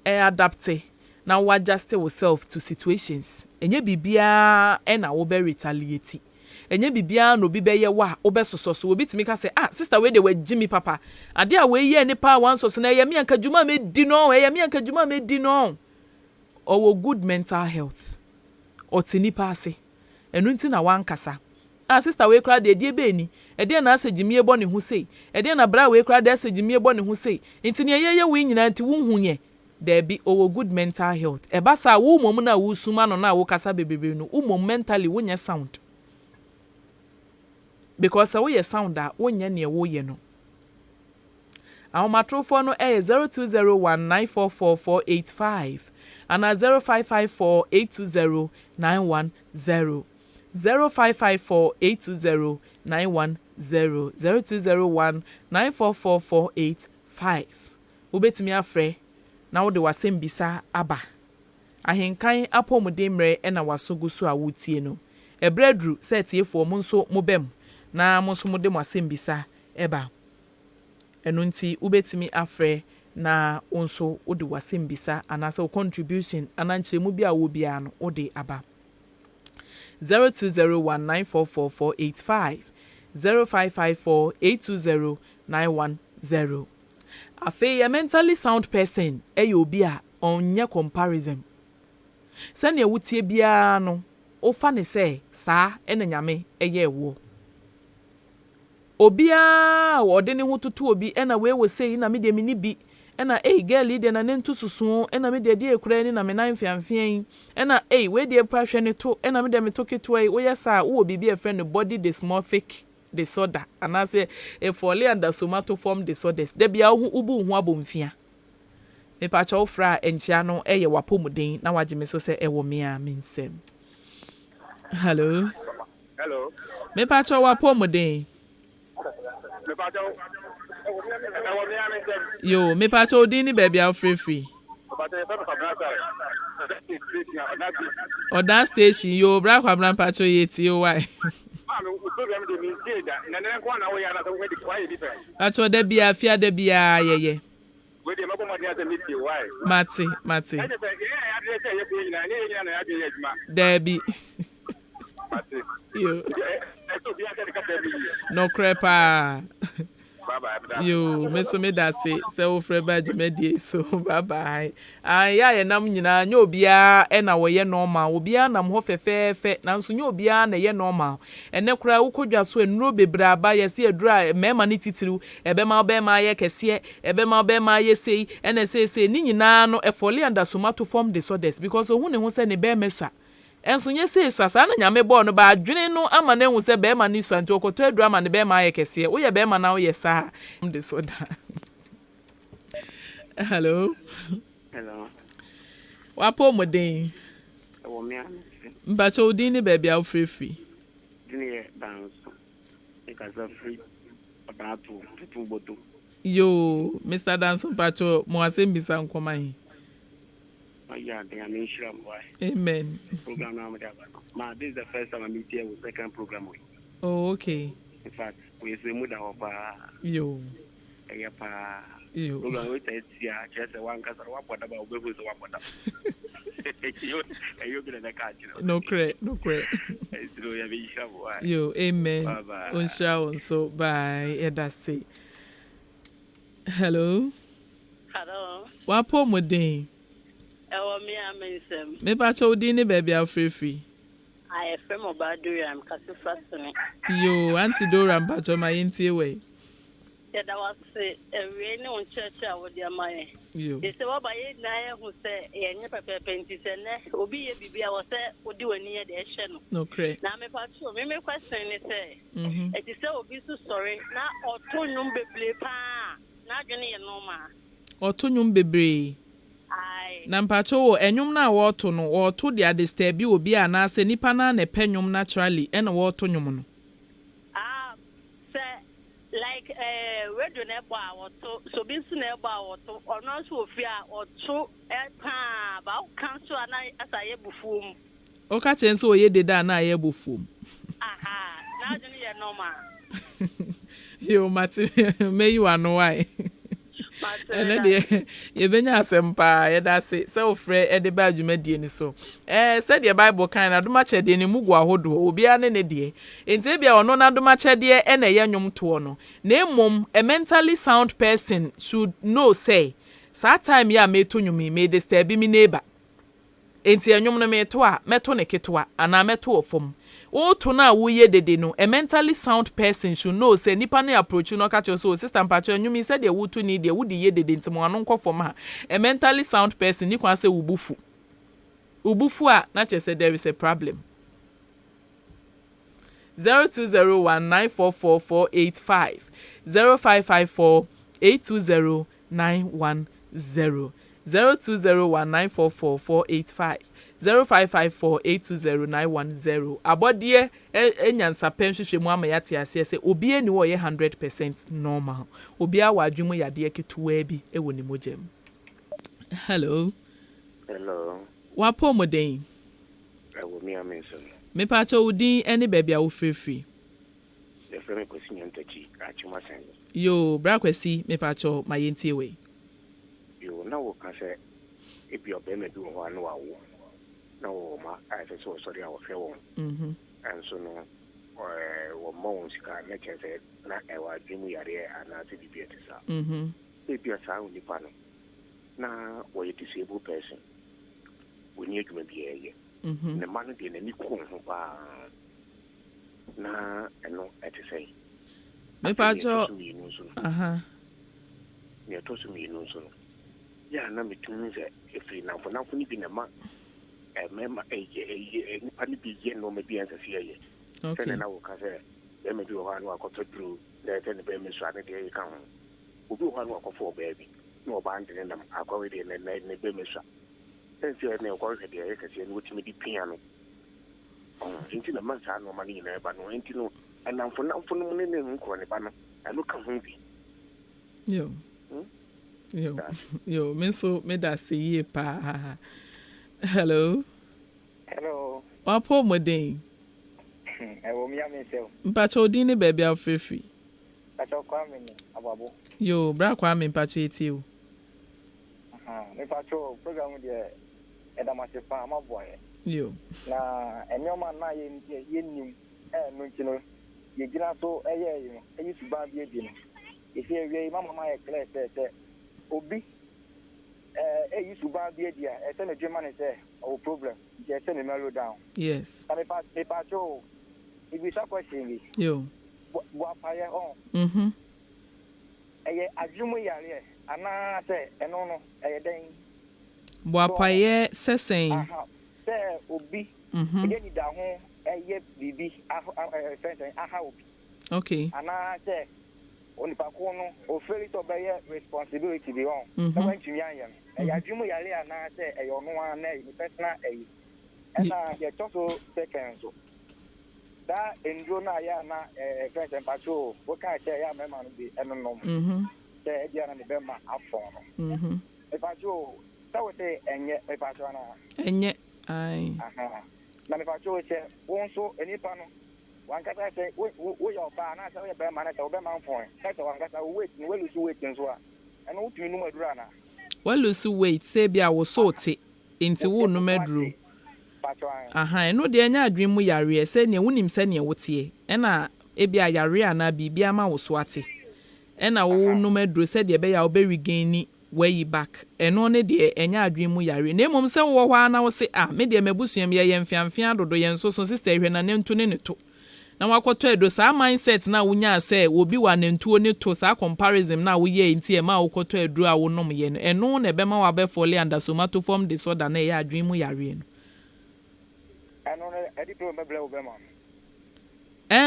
adapte na wo adjust yourself to situations enye bibia na wo be retaliate enye bibia no bi be ye wa wo be sososo wo bitimi ka say sister we de wa jimi papa ade a we ye ni pa wan soso na ye me anka djuma me di no ye me anka djuma me di no owo good mental health otini paase enu nti na wan kasa sister we kra de be ni ede na asejimi ebo ne hu sei ede na bra we kra de asejimi ebo ne hu sei nti ne ye we nyina nti wo hunye there be our good mental health eba sa wo mom na wo suma no na wo kasa bebebe no wo mentally wo nya sound because wo ye sound a wo nya ne wo ye no our matrofo no 0201944485 and 0554820910 0554820910 0201944485 ubetimi afre na wo de wasem bisa aba Ahenkan apomudemre na wasogusu a wutie no ebredru setiefo mo nso mobem na mo nso mode wasem bisa eba eno nti ubetimi afre na onso ode wasem bisa anasa contribution ananchemu bia wo bia no ode aba 0201944485 0554820910 afe a mentally sound person obi a onye comparison sane wutie bia no ofa ne se saa ene nyame ewo obi a wode ne hototo obi ena we wo sei na me de mini bi ena girl de na ne ntususu ena me de ekura ni na me nan fiamfian ena we de prahwe ne to ena me de me toketo wo yesa wo bibi e friend body dysmorphic disorder and I say a folly under somatoform disorders de bia ubu hu abomfia me pa cha ofra enchia no eye wapomuden na wagime so se ewo me a mensem hello me pa cha wapomuden me pa cha ewo me a mensem yo me pa cha odin ni baby a free Oda station yo bra kwabran pa cha yeti yo why Acho de bia fia de bia yeye. Mati. Debi. Yo. No crepa. Yo, meso me da se wo freba djumedie so bye bye. Ya ye nam nyina nya obia e na wo ye normal obia nam ho fefefe na nso nya obia na ye normal ene kura wo kodwa so enuro bebra ba ye se edura mema ni titiru ebe ma ye kese ebe ma ye sei ene sei ni nyina no e foli under somatoform disorders because ohun ne ho se ne be mesa enso nye se so asa na nyame bo no ba adwene no ama na hu se be ma ni so anti okoto aduru ama ne be ma ayekese wo ye be ma na wo ye sa de so da. Hello. Hello. Wapo modern. Ewo me am. Mbacho odin ni baby a free. Dini dance. Because free about to boto. Yo, Mr. Danson Pacho, mo asem bisa nkoma hi. Oh yeah, they are sure boy. Amen. Program now ma this is the first time I meet here with second program. Oh, okay. In fact, we say muda opa. Yo. Ayapa. Yo. Program we say here just one case what about we go so what. You be the catch. No credit. Yo, amen. Bye. Unsha so bye. That's it. Hello. Wapo modern. Ewo me amensem. Me pacho odin ni baby a free. I FM Obaduri am kasi frasone. Yo, Auntie Dora pacho ma yintie we. Yeah, that was we ni on church a wo dia mai. Yo. They say what by na ye hu say enye pepe penti se ne obi ye bibia wo say odi wani ye de ehye no. No credit. Na me pacho me question ni say. Mhm. It say obi so sorry na otonum beble pa. Na adwene ye no ma. Otonum bebre. Ai. Na mpacho enyum na woto no woto dia disturb obi ana se nipa na na penyum naturally e na woto nyum no. Say like we do na gba woto so bi su na gba woto ono so ofia oto pa ba cancel ana asaye bufum. O ka chen so oye deda na aye bufum. Aha, na adwene ye normal. Yo mati me you are no why. Ene de ye benya asempa ye da se ofre e de ba adwuma die ni so said the Bible kan na doma chede ni mugu ahodo obi ane ne de enti bia ono na doma chede e na ye nwom to no na emom a mentally sound person should know say that time ya meto nwumi me disturb mi neighbor enti enwom no meto a meto ne keto ana meto ofom o to na wo ye dede no a mentally sound person should know say nipa na approach no catch so sister mpacho nwumi said the wutu ni de wudi ye dede ntimo anu nkofom ha a mentally sound person ni kwa say ubufu a na che say there is a problem. 0201944485 0554820910 0201944485 0554820910 abodie enyansa penhwehwe mu ama yate ase se obi eni wo ye 100% normal obi awa adwumu yade ketuwa bi ewo ni mojem. Hello wapo moden Ewo me amenso me pacho udin eni baby a wo free the friend ko sinyantachi achuma sen yo bra kwesi me pacho mayentie we yo na wo ka se ebi obeme bi wo anu awo na wo ma I say so sorry I was here and so no wo mo sika na chese na e wa dwemu yare ana te bibia te sa bibia sa uni pa no na wo ye disabled person we need to be here na man de na ni ko ho pa na eno ete say me pacho ne to so mi no so ya na mitunze efri na fo ni bi na ma mema ni pani bi ye no me bi ansa sie ye okay na wo ka se e me bi wo anu akoto dru na te ne be me so ane de ka ho obi wo anu akofo baby no ba ande ne nam akwawe de ne be me so sense ne ko ke de ye ka se ni wotimi di piano nti na man sa no ma ni na ba no nti no na fo no ne nko ne ba no anu ka ho bi yo me so me da se ye pa. Hello. Wapo moden. Ewo mi amensem. Mpacho odin ni baby a free. Pacho kwa me ni ababo. Yo bra kwa me mpacho eti o. Me pacho program de edamase pa amaboy. Yo. Na enyoma na ye nim no ntino ye gina so eye yi suba bi edi no. Isi ewie mama ma ye clear say obi you suba bi dia e say na dwema ne say o problem je say na mellow down. Yes. Me pacho ibi sa question bi. Yo. Bo apaye on. Eye adwumu yare ana say eno no eye den. Bo apaye sesen. Say obi mhm ye ni da ho eye bibi aha obi okay ana say onipa ko no o feel it obey responsibility be on na wan tumi anyam ya dwumu yare ana say e ono ana e personal e na ye to second so that endro na ya na friend and patrol what can say ya me man be eno no say e dia na me be ma afon no e patrol that we say enye e patrol na enye ai na me patrol say won so enipa no wan kata say we your ba na say we be man say we be man fon say wan kata wait no we lose weight nso a eno utumi no madura na we lose weight say bia wo so te enti wo no maduru eno de anya adwen mu yare se ne wonim se ne wotie ena ebia yare ana bibia ma wo so ate ena wo no maduru se de be ya obe regain ni way back eno ne de anya adwen mu yare na emom se wo hwa na wo se me de mabusuam ye yemfiamfia dodo yen so sister hwe na ne ntu ne to na wakoto edo sa mindset na wonya se obi wa ne ntuo ne to sa comparison na wo ye ntie ma wakoto edo a wo nom ye no eno na be ma wa be fall under somatoform disorder na ya adwen mu yare no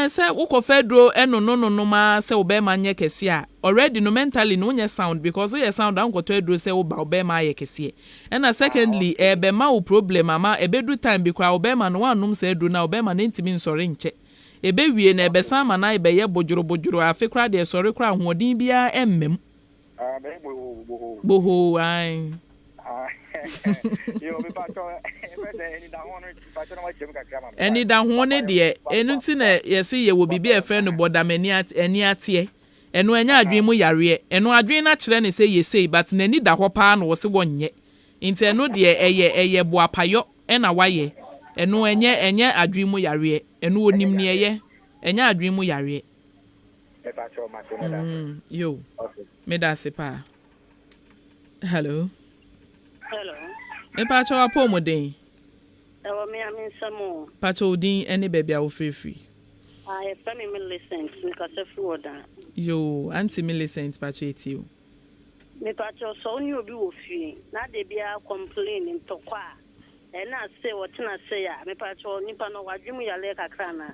say woko fedro eno no ma say obema nye kese a already no mentally no nya sound because we sound an koto edro say obema ye kese and secondly be ma wo problem ama ebedu time bi kwa obema no wanum say edro na obema na ntimi nsore nche ebe wie na ebe sama na ebe ye bojoro afekra de sore kra hoodin bia emmem boho ai yo me pato eni da ho ne de enu ti na yesi ye wo bibi e friend boda mani eni atie enu anya adwen mu yare enu adwen na kire ne say yesi but nani da ho pa na wo se wonye nti enu de eye bo apayo na waye enu enye adwen mu yare enu onim ne eye enya adwen mu yare me pato matonda yo me da se pa hello pacho apo moden me amin samo pacho din ene baby a wo free I fami Millicent because of order yo anti Millicent pacho etio me pacho so ni obi wo fi na de bia complain into kwa na say what na say ya me pacho nipa no wadwum yale kakra na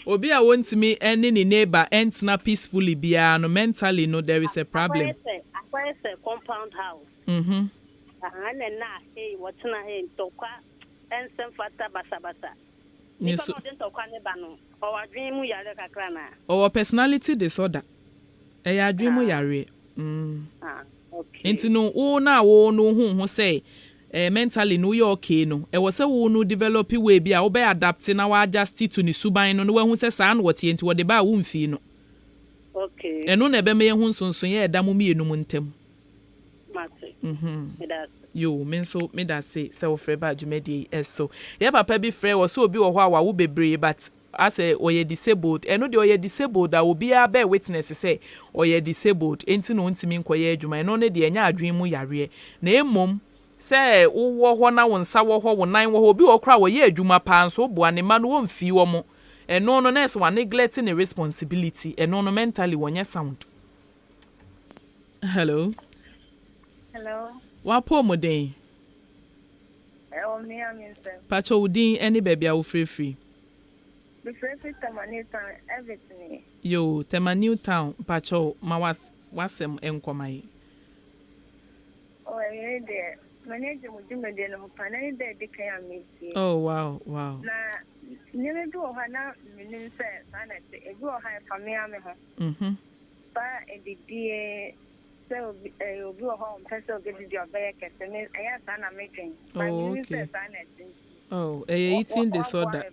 obi a wontimi ene ni neighbor entna peacefully bia no mentally no there is a problem I say compound house and na hey what na hey tokwa ensem fata basabasa ni ko den tokwa ne ba no o wadwen mu yare kakra na o personality disorder e ya adwen mu yare okay enti no wo na wo no hu say mentally no you okay no e wo say wo no develop way bi a wo be adapt na wa adjust to ni suban no no wo hu say sa no wote enti wo de ba wo mfi no okay eno na be me hu nsonson ye da mu mienu mu ntem yo menso me da say frɛ ba adwumadi eso ye papa bi frɛ wo so obi wo hɔ a wo bebree but ase oye disabled eno de oye disabled a obi a be witness say oye disabled enti no ntimi nkoye adwuma eno ne de enya adwen mu yare na emom say wo hɔ na wo nsa wo hɔ wo nan wo hɔ obi wo kra wo ye adwuma pa nso bo ane ma no wo mfi wo mo eno no nurse wa neglecting the responsibility eno no mentally wonya sound hello wapo moden me amin se pacho udin any baby a wo free be free Tamani everything yo Tamani town pacho ma wasem enkomai oh yeah there manager mu jumede no panani de kan amisi oh wow na nyeme do ha na menim se sana te egu ha famia me ho ba edidie so obi ho person get the job back at me aya sana making but you say sana oh eating disorder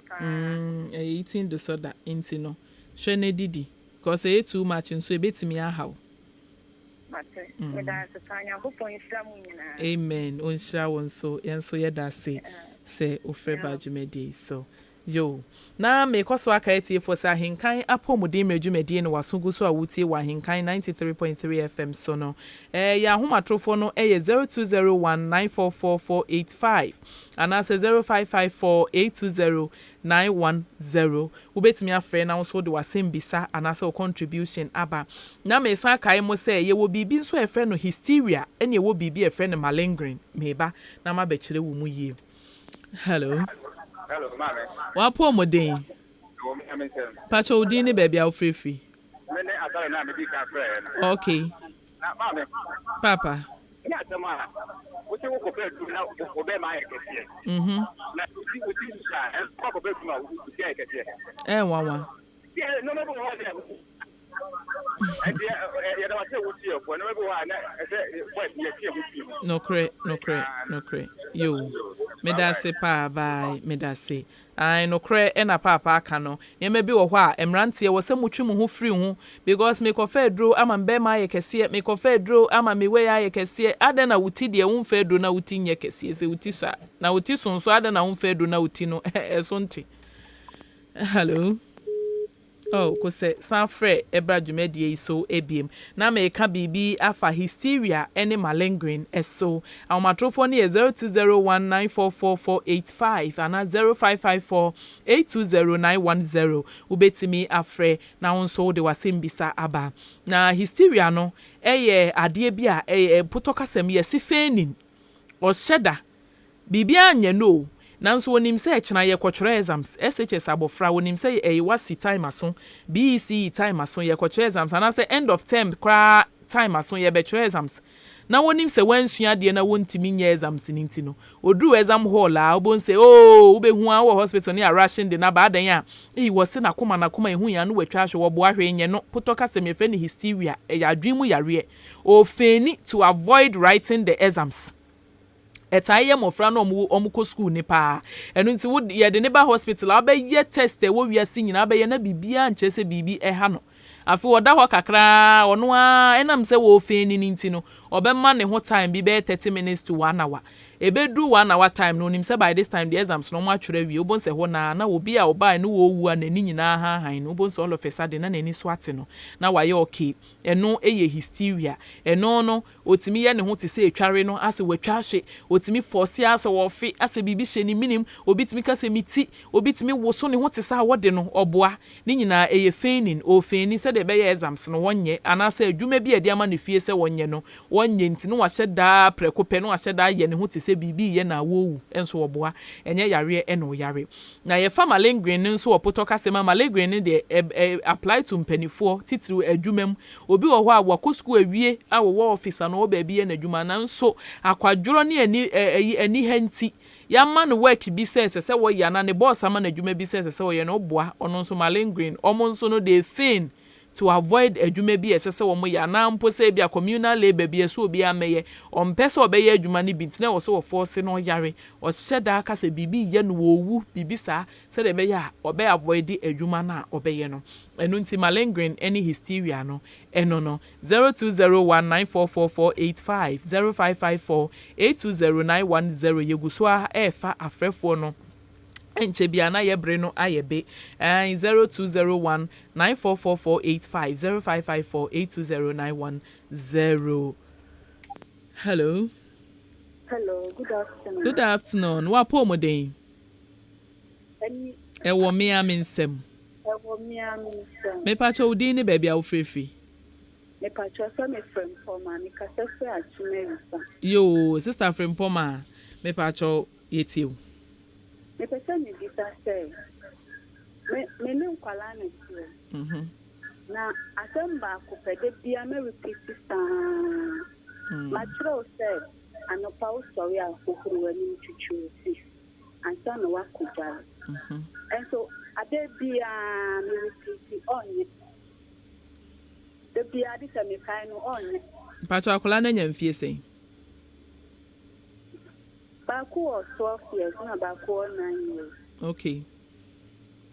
eating disorder inti no hwe ne didi because e too much nso ebetimi ahaw mate me da se tanya go pon islam nyina amen on shira won so yenso ye da se ofre badwumedi so yo na me kwaso aka etie for sa Ahenkan apomuden medwumedi no wasogu so a wutie wa Ahenkan 93.3 FM so no ya homatrofo no 0201944485 ana 0554820910 ubetimi afre na so de wasembisa ana so contribution aba na me sa kai mo say ye wo bibi nso efre no hysteria ene ye wo bibi efre no malingering meba na ma be kire wo mu yie Hello. Hello, mama. Wapo modern. Pacho udini baby au free. Okay. Papa. Wawa. No cre. Yo. Medase pa bye medase. I no cre na papa aka no. Ye me bi wo ho a emrante wo se mutwi mu ho free ho because me kofa edro ama mbe ma ye kese me kofa edro ama me we ya kese ada na wuti de wo mfa edro na wuti nye kese se wuti sa na wuti sonso ada na wo mfa edro na wuti no eso nti. Hello. Oh, kose sanfre ebra dwumadie so ebiem na me ka bibi afa hysteria ene malingering eso awmatrofo ne 0201944485 ana 0554820910 ubetimi afre na wonso de wasembisa aba na hysteria no eye ade bia potokasem yesi fenin o sheda bibia anya no nanso wonim se ekina ye kwotwere exams SHS abofra wonim se wasi time aso BEC time aso ye kwotwere exams and say end of term kra time aso ye betwere exams na wonim se wansua de na wontimi nya exams ninti no oduru exam hall a obon se ubehu a wo hospital ni rushing de na ba dan a wo se na koma ehu ya no watwa hwe wo bo ahwe nye no potoka se me fe ni hysteria ya adwemu yare o feni to avoid writing the exams. Etaye mofra no omuko school ni pa enu nti wo ye de ne ba hospital abaye test wo wiase nyina abaye na bibia nche se bibi ha no afi woda ho kakra ono a enam se wo feni nti no obemma ne ho time bi be 30 minutes to 1 hour ebedu 1 hour time no nim se by this time the exams no mo atwere wi obon se ho na obi a oba no wo wu na ni nyina han no obon se all of a sudden na nani so ate no na waye okay eno eye hysteria eno no otimi ye ne ho te se etware no ase watwa hye otimi force ase wo fe ase bibi hye ni minim obi timi ka se miti obi timi woso ne ho te sa wode no oboa ni nyina eye feigning o feigning se de be ye exams no wonye anase adwuma bi ade ama ne fie se wonye no wonye nti no wahye da prekope no wahye da ye ne ho te se bibi ye na wowu enso oboa enye yare eno yare na ye fa malingering nso opotoka se malingering de apply to mpanifo titiri adwumam obi wo ho a wako school awie a wo officer no baabi ye na adwuma na nso akwadworo ne ani hanti ya man work bi se wo ya na ne boss ama na adwuma bi se wo ye no boa ono nso malingering omo nso no de feign to avoid adwuma bi se wo mo ya na mpo se bia communal labor bi so obi ameye ompese obeye adwuma ne bi ntine wo so force no yare o hyeda aka se bibi ye no wowu bibi sa se de be ya obe avoid adwuma na obeye no enu nti malingering any hysteria no eno no 0201944485 0554820910 yeguso a efa afrefo no enche bia na ye bre no ayebe 0201944485 0554820910. Hello, good afternoon. Good afternoon. Wa po modern ewo me amensem me pa cho udin ni baby a ofrefi me pa cho so me friend poma me ka se fe atume yo sister friend poma me pa cho yetiu me pese ni bisa se me nkwala na tiwo na asemba ko pede bia me repeat ma tro se anopa o story a kokuru ani chuchu si ansa no wa kujara and so ade bia me repeat onye de bia di se me kai no onye pa cho akola na nya mfie sei Baku 12 years na baku 9 years.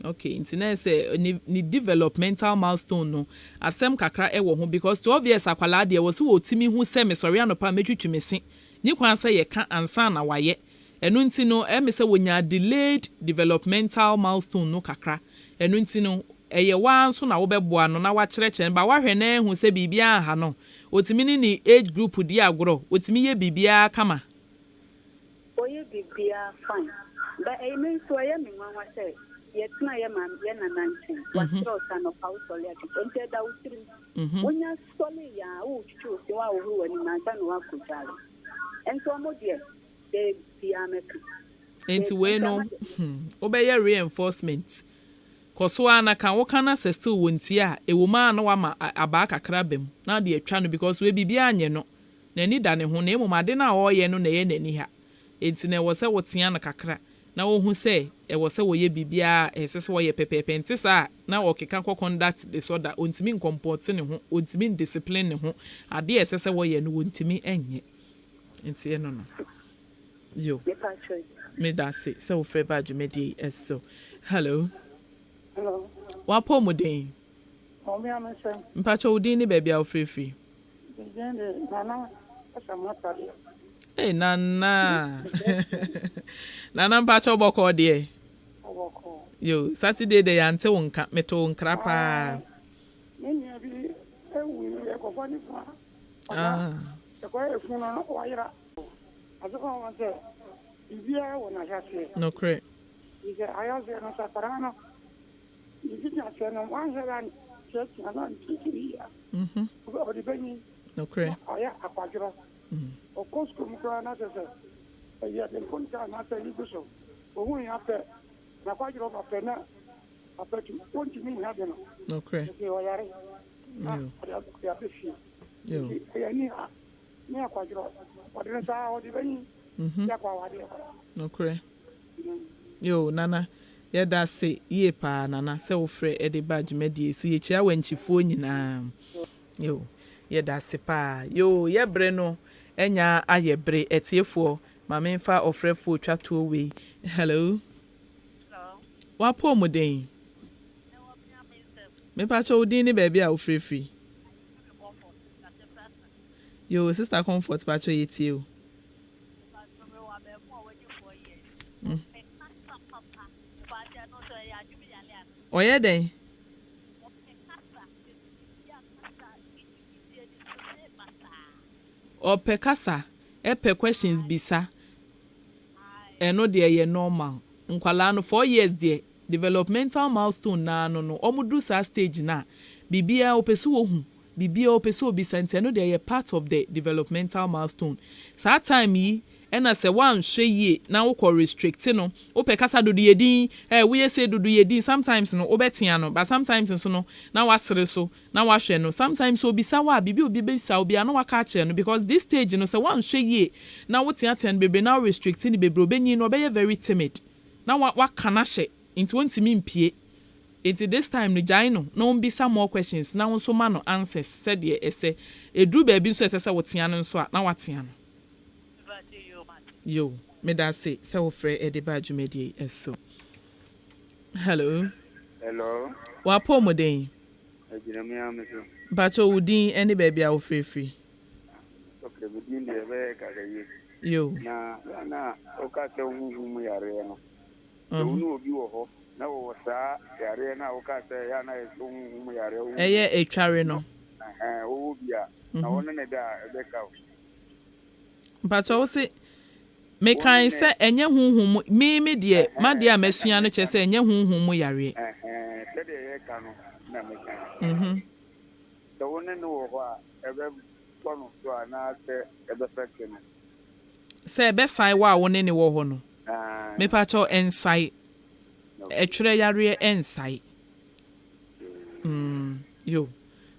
Okay, ntina say ni developmental milestone no asem kakra ewo ho because 12 years akwala de wo se wo timi hu se me sori anopa metwitwi mesi ni kwan se ye ka ansa na waye enu nti no me se wonya delayed developmental milestone no kakra enu nti no eye wan so na wo beboa no na wa kyerɛkyerɛ ba wahwɛ na hu se bibia ha no otimi ni age group di agoro otimi ye bibia kama oye bibia fine but I mean so I am in one say yet na ya man ya na nanchen what throw san of house or ya ente da utri wonya sole ya u chu se wa hu wani na san wa kujalo and so mo die de bia meka enti we no obeye reinforcement koso ana kan wo kana se still wonti a ewoma na wa ma aba kakra bem na de atwa no because we bibia anye no na ni da ne ho na emomade na wo ye no na ye nani ha enti na wo se wotia na kakra na wo hu se wo se wo ye bibia esese wo ye pepepe enti sa na wo keka conduct disorder ontimi comport ne ho ontimi discipline ne ho ade esese wo ye no ontimi enye enti no no yo me da se wo frɛ ba dwumedi eso hello wapo muden omi amese mpacho udin ni baby a ofrefri bigende nana asamata nana nana mpacho boko de oboko yo Saturday de yante wonka meto nkra pa nini abi ewu e ko fani fa e ko e fun na ko ayira azoko wante ibia wona jase no cre ije ayaze na satarano ije na wanjaran church na ntiri ko di beni no cre aya akwajiro o kosko mukra na sese ya den konta na ta yiguso o hu ya pe na kwajiro ba pe na apetu konti mi ha de no cre ke o yare ya be fi yo ya ni akwajiro o de sa o di beni ya kwa wade no cre yo nana yɛda se yie paa nana sɛ wo frɛ ɛde ba dwumadie so yɛkyia wankyifo nyinaa yo yɛda se paa yo yɛbrɛ no ɛnya ayɛ brɛ ɛtiefoɔ ma memfa ɔfrɛfoɔ twa toɔ wei hello wapo mu den mepakyɛ wo din ne baabi a wofrɛfiri yo sister comfort pakyɛ yɛtie o oye den ope kasa epe questions bisa eno de ye normal nkwala no 4 years de developmental milestone na no omudu sa stage na bibia opesu ohun bibia opesu obisa eno de ye part of the developmental milestone sa time yi ena se wan hwe yie na wo ko restrict no wo pe kasa dodo yedin wo ye say dodo yedin sometimes no obetia no but sometimes so no na wasere so na wahwe no sometimes obisa wa bibi obi bisa obi na waka che no because this stage no se wan hwe yie na wo tia ten bebe na restrict ni bebe obenyi no obeye very timid na waka na hye into wontimi mpie into this time no jai no na ombisa more questions na won so ma no answers said ye ese edru ba bi so ese wo tia no so a na watia no yo me da say wo frɛ ede ba dwumedie eso hello wapo mu den ajira me ameso bacho udin ene ba bia wo frɛfiri okay budin de be ka gaye yo na o ka se mu yare no no obi wo ho na wo saa yare na o ka se ya na mu yare wo eye etware no o bia na wona ne da be ka bacho wo se me kan se enye hunhum me de ma de amasua no che se enye hunhum mu yare se de ye ka no na me kan so wona no ho a ebe tono so na se ebe feke no se ebe sai wa wona ne wo ho no me pa cho ensai etwere yare ensai yo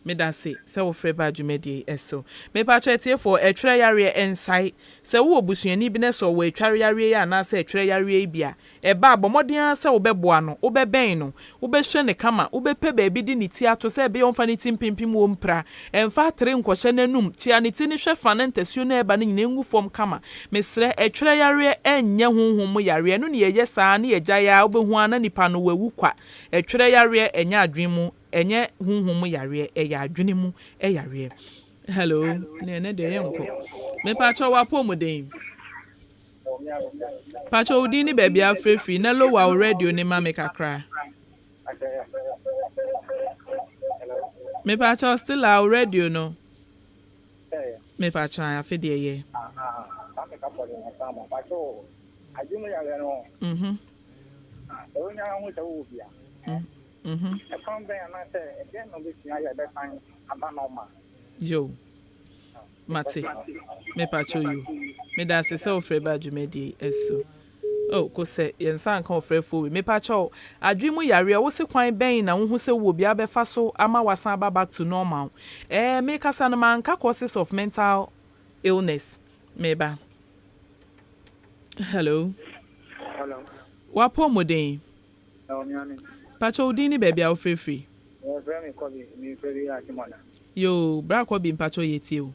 me da se wo frɛ ba dwumedie eso me pa cho etie for etwere yare ensai se wo obusuani bi ne so wo etware yare ya na se etwere yare bia eba abomodin se wo beboa no wo beben no wo behwe ne kama wo bepe ba bi di ne ti ato se be yonfa ne timpimpim wo mpra emfa tere nkohye nanum tia ne ti ne hwe fa ne ntasuo na eba ne nyina ngu fom kama mesre etwere yare enye honhom yare no ne ye saa ne ye gya wo behu ana nipa no wawu kwa etwere yare enye adwen mu enye honhom yare eya adwene mu yare hello ne de yenko me pa cho wa po mu den pacho udin ni baby afrefri na low wa radio ni ma me kakra me pacho still our radio no me pacho afide ye yo mate me pacho you me da se se ofre ba dwumedi eso Oh, ko se yensan kan ofrefo we. Me pa cho adwemu yare wo se kwan ben na wo hu se wo bia befa so ama wasan ba back to normal. Me kasa na man ka causes of mental illness. Meba. Hello. Hello. Wapo modern. Pacho udini baby a free. Very coffee, me very atimona. Yo, bra ko bi mpacho yeti o.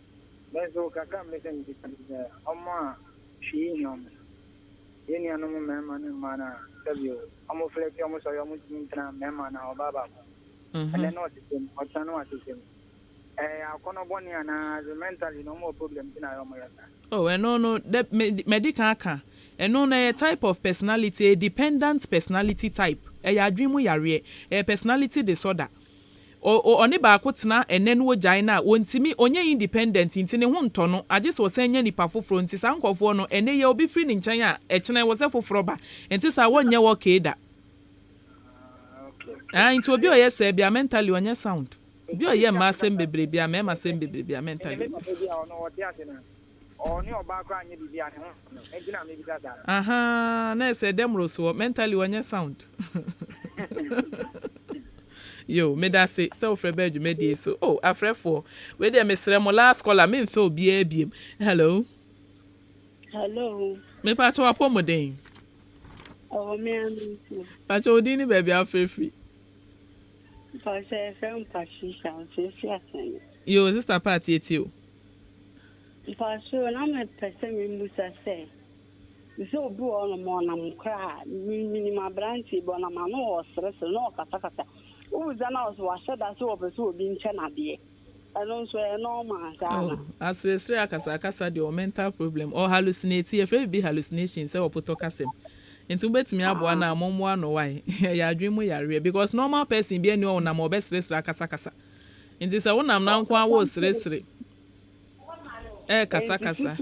Mezo kaka mlesen oma shi nyom. Yeni anu mema ne mana tabio. Amo fleki amo so yo mutina mema na obaba. And no system, or chano system. Akono boni ana mentally no more problem tina yo mo yata. Oh, no, that medical aka. No na type of personality, a dependent personality type. Adwemu yare, a personality disorder. Oni ba akotena enen wo gyan na wontimi onye independent intine ho ntono age so senye nipa foforo nti sa nkofo no ene ye obi free ni nchen a echene wo se foforo ba nti sa wonye wo keda nti obi oye se bia mentally onye sound bi oye ma sem bebre bia ma sem bebre bia mentally oni oba kwa anye bibia ne ho ejina me bibia da aha na se demro so mentally onye sound Yo, me da say self-rebel me dey so. Oh, afrefo. We dey mesre mo last caller me mfe obi abiem. Hello. Hello. Me pa cho apo mo den. Oh, me am. Pa cho odi ni baby afrefi. Pa say fam pa shisha, sisi asen. Yo, sister party eti o. Pa so na me pese me musa say. So bu on mo na mo kra, mi ma branch bo na ma no stress no kata. Uzana was washed as over so being chanade. And also a normal. Oh, as a akasa the mental problem or hallucinate, if it be hallucinations, or potokasem. And to bet me up one more no why. Ya dream we are because normal person be any on a more best rest akasa. In this one, I'm now quite was rest. Kasa.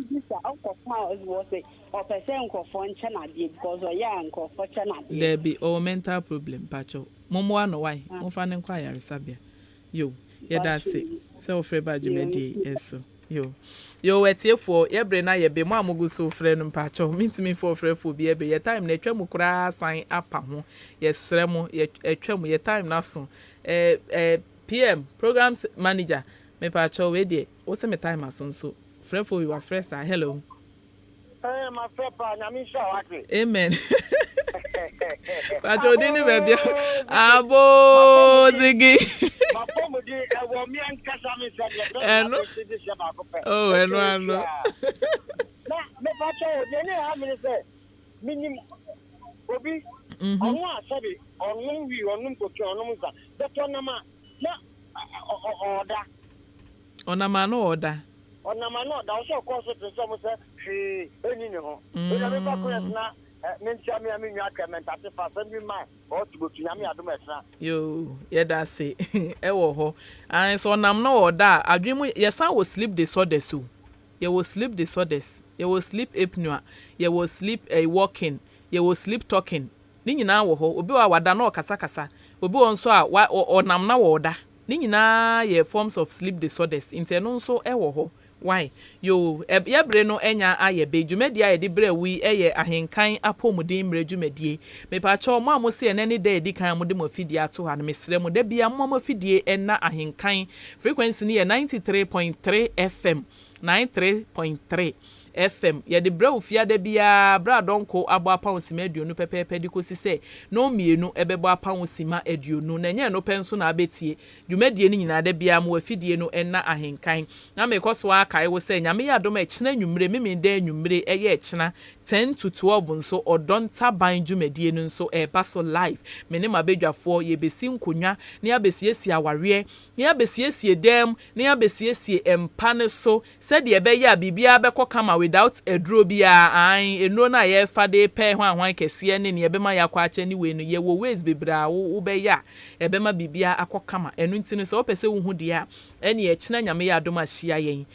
Or person for chanade because a young for chanade. There be all mental problem, Pacho. Momo no why? Mo fa ne kwa yare sabia. Yo, ye da se. Se ofre ba djumedi eso. Yo wetiefo ye bre na ye be mo amugu so ofre no mpacho. Mintimi fo ofre fo bi ebe ye time na etwa mu kura san apa ho. Ye sre mo ye etwa mu ye time na so. PM programs manager me pacho we de. Wo se me time aso so. Frɛ fo you are fresh. Hello. My papa, Nami Shawati. Amen. Pacho dini baby. Abo zigi. Oh, eno. Na me pacho deni ha mi se. Minim obi. Onu asabi, onu wi, onu kocho, onu musa. Beto na ma na order. Onama no order. Onama no da so ko so so mo se eni ni ho. E da me pa ko na mentia me ami nwa comment ate fa se bi ma o tubo tunyame adom esra. Yo, ye da say e wo ho. An so nam no order adwemu yesan wo sleep disorders so. Ye wo sleep disorders. Ye wo sleep apnea. Ye wo sleep walking. Ye wo sleep talking. Ni nyina wo ho. Obi wa wada na okasa. Obi won so a onam na wo order. Ni nyina ye forms of sleep disorders. Inteno nso e wo ho. Why? Yo, ye bre no enya aye be dwumadi aye de bre wi eye ahenkan apomuden mre dwumadi. Me pa cho mo amose enani da edi kan mo de mo fidie ato ha no mesre mo da bia mo fidie enna ahenkan frequency ni 93.3 FM 93.3 FM ye de bra ofia da bia bra donko abo apawosima aduonu pepepe di kosi se no mienu ebebo apawosima aduonu na nya no penso na abetie dwumadie ni nyina da bia mo afidie no enna ahenkan na me koso aka wo se nyame ya dom echena nwumre memenda nwumre eye echena 10 to 12 nso odonta ban dwumadie no nso eba so live mene mabedwafo ye besi nkonwa ne abesiesi aware ne abesiesi dem ne abesiesi empa ne so se de ebe ya bibia bekọ kama without edro bia enro na ye fade pe hwan kese ne ne ebe ma yakwa ache ni we no ye wo ways bebra wo be ya ebe ma bibia akọkama enu ntini so opese wo hu dia ene echena nyame ya dom ahia yen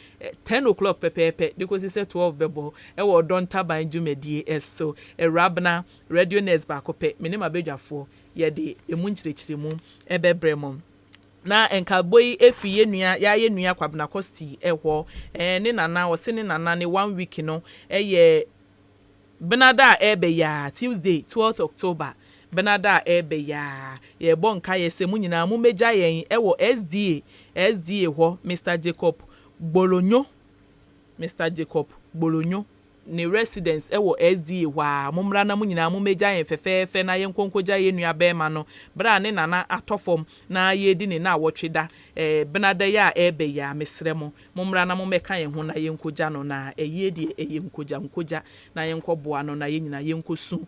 10 o'clock pepepe because say 12 bebo e wo donta ban dwumadie eso Awurabena radio nes ba kope mene mabedwafo ye de emu nkyirikiremu ebebremom na enkaboi efiye nua ya ye nua kwabna costi ehwo ne nana wo se ne nana ne 1 week no eye benada ebe ya Tuesday 12th October benada ebe ya ye bon ka ye se mu nyina mu meja yen ewo SDA ho Mr. Jacob Bolonyo ne residence ewo SDA wa mumra na mu nyina mu meja yen fefefe na yen konkoja ye nua be ma no bra ne nana atofom na ye di ne na wotweda benada ya ebe ya mesremo mumra na mu meka yen ho na yen koja no na eye die eye nkoja na yen koboa no na yen nyina yen kosu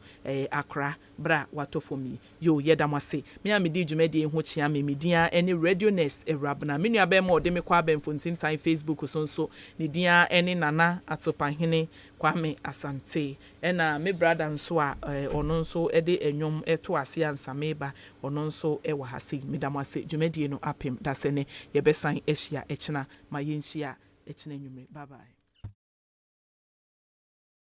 akra bra watofomi yo yedamase me amedi dwumedi ho chia me media ene radioness Awurabena me nua be ma ode me kwa benfontin time Facebook so ne dia ene nana atopahene Kwame Asante ena me brother nso a ono nso ede enwom eto ase ansameba ono nso ewa hase medamase dwumedi no apem dasene yebesan ehia echina ma yenhia echina nwumre bye bye.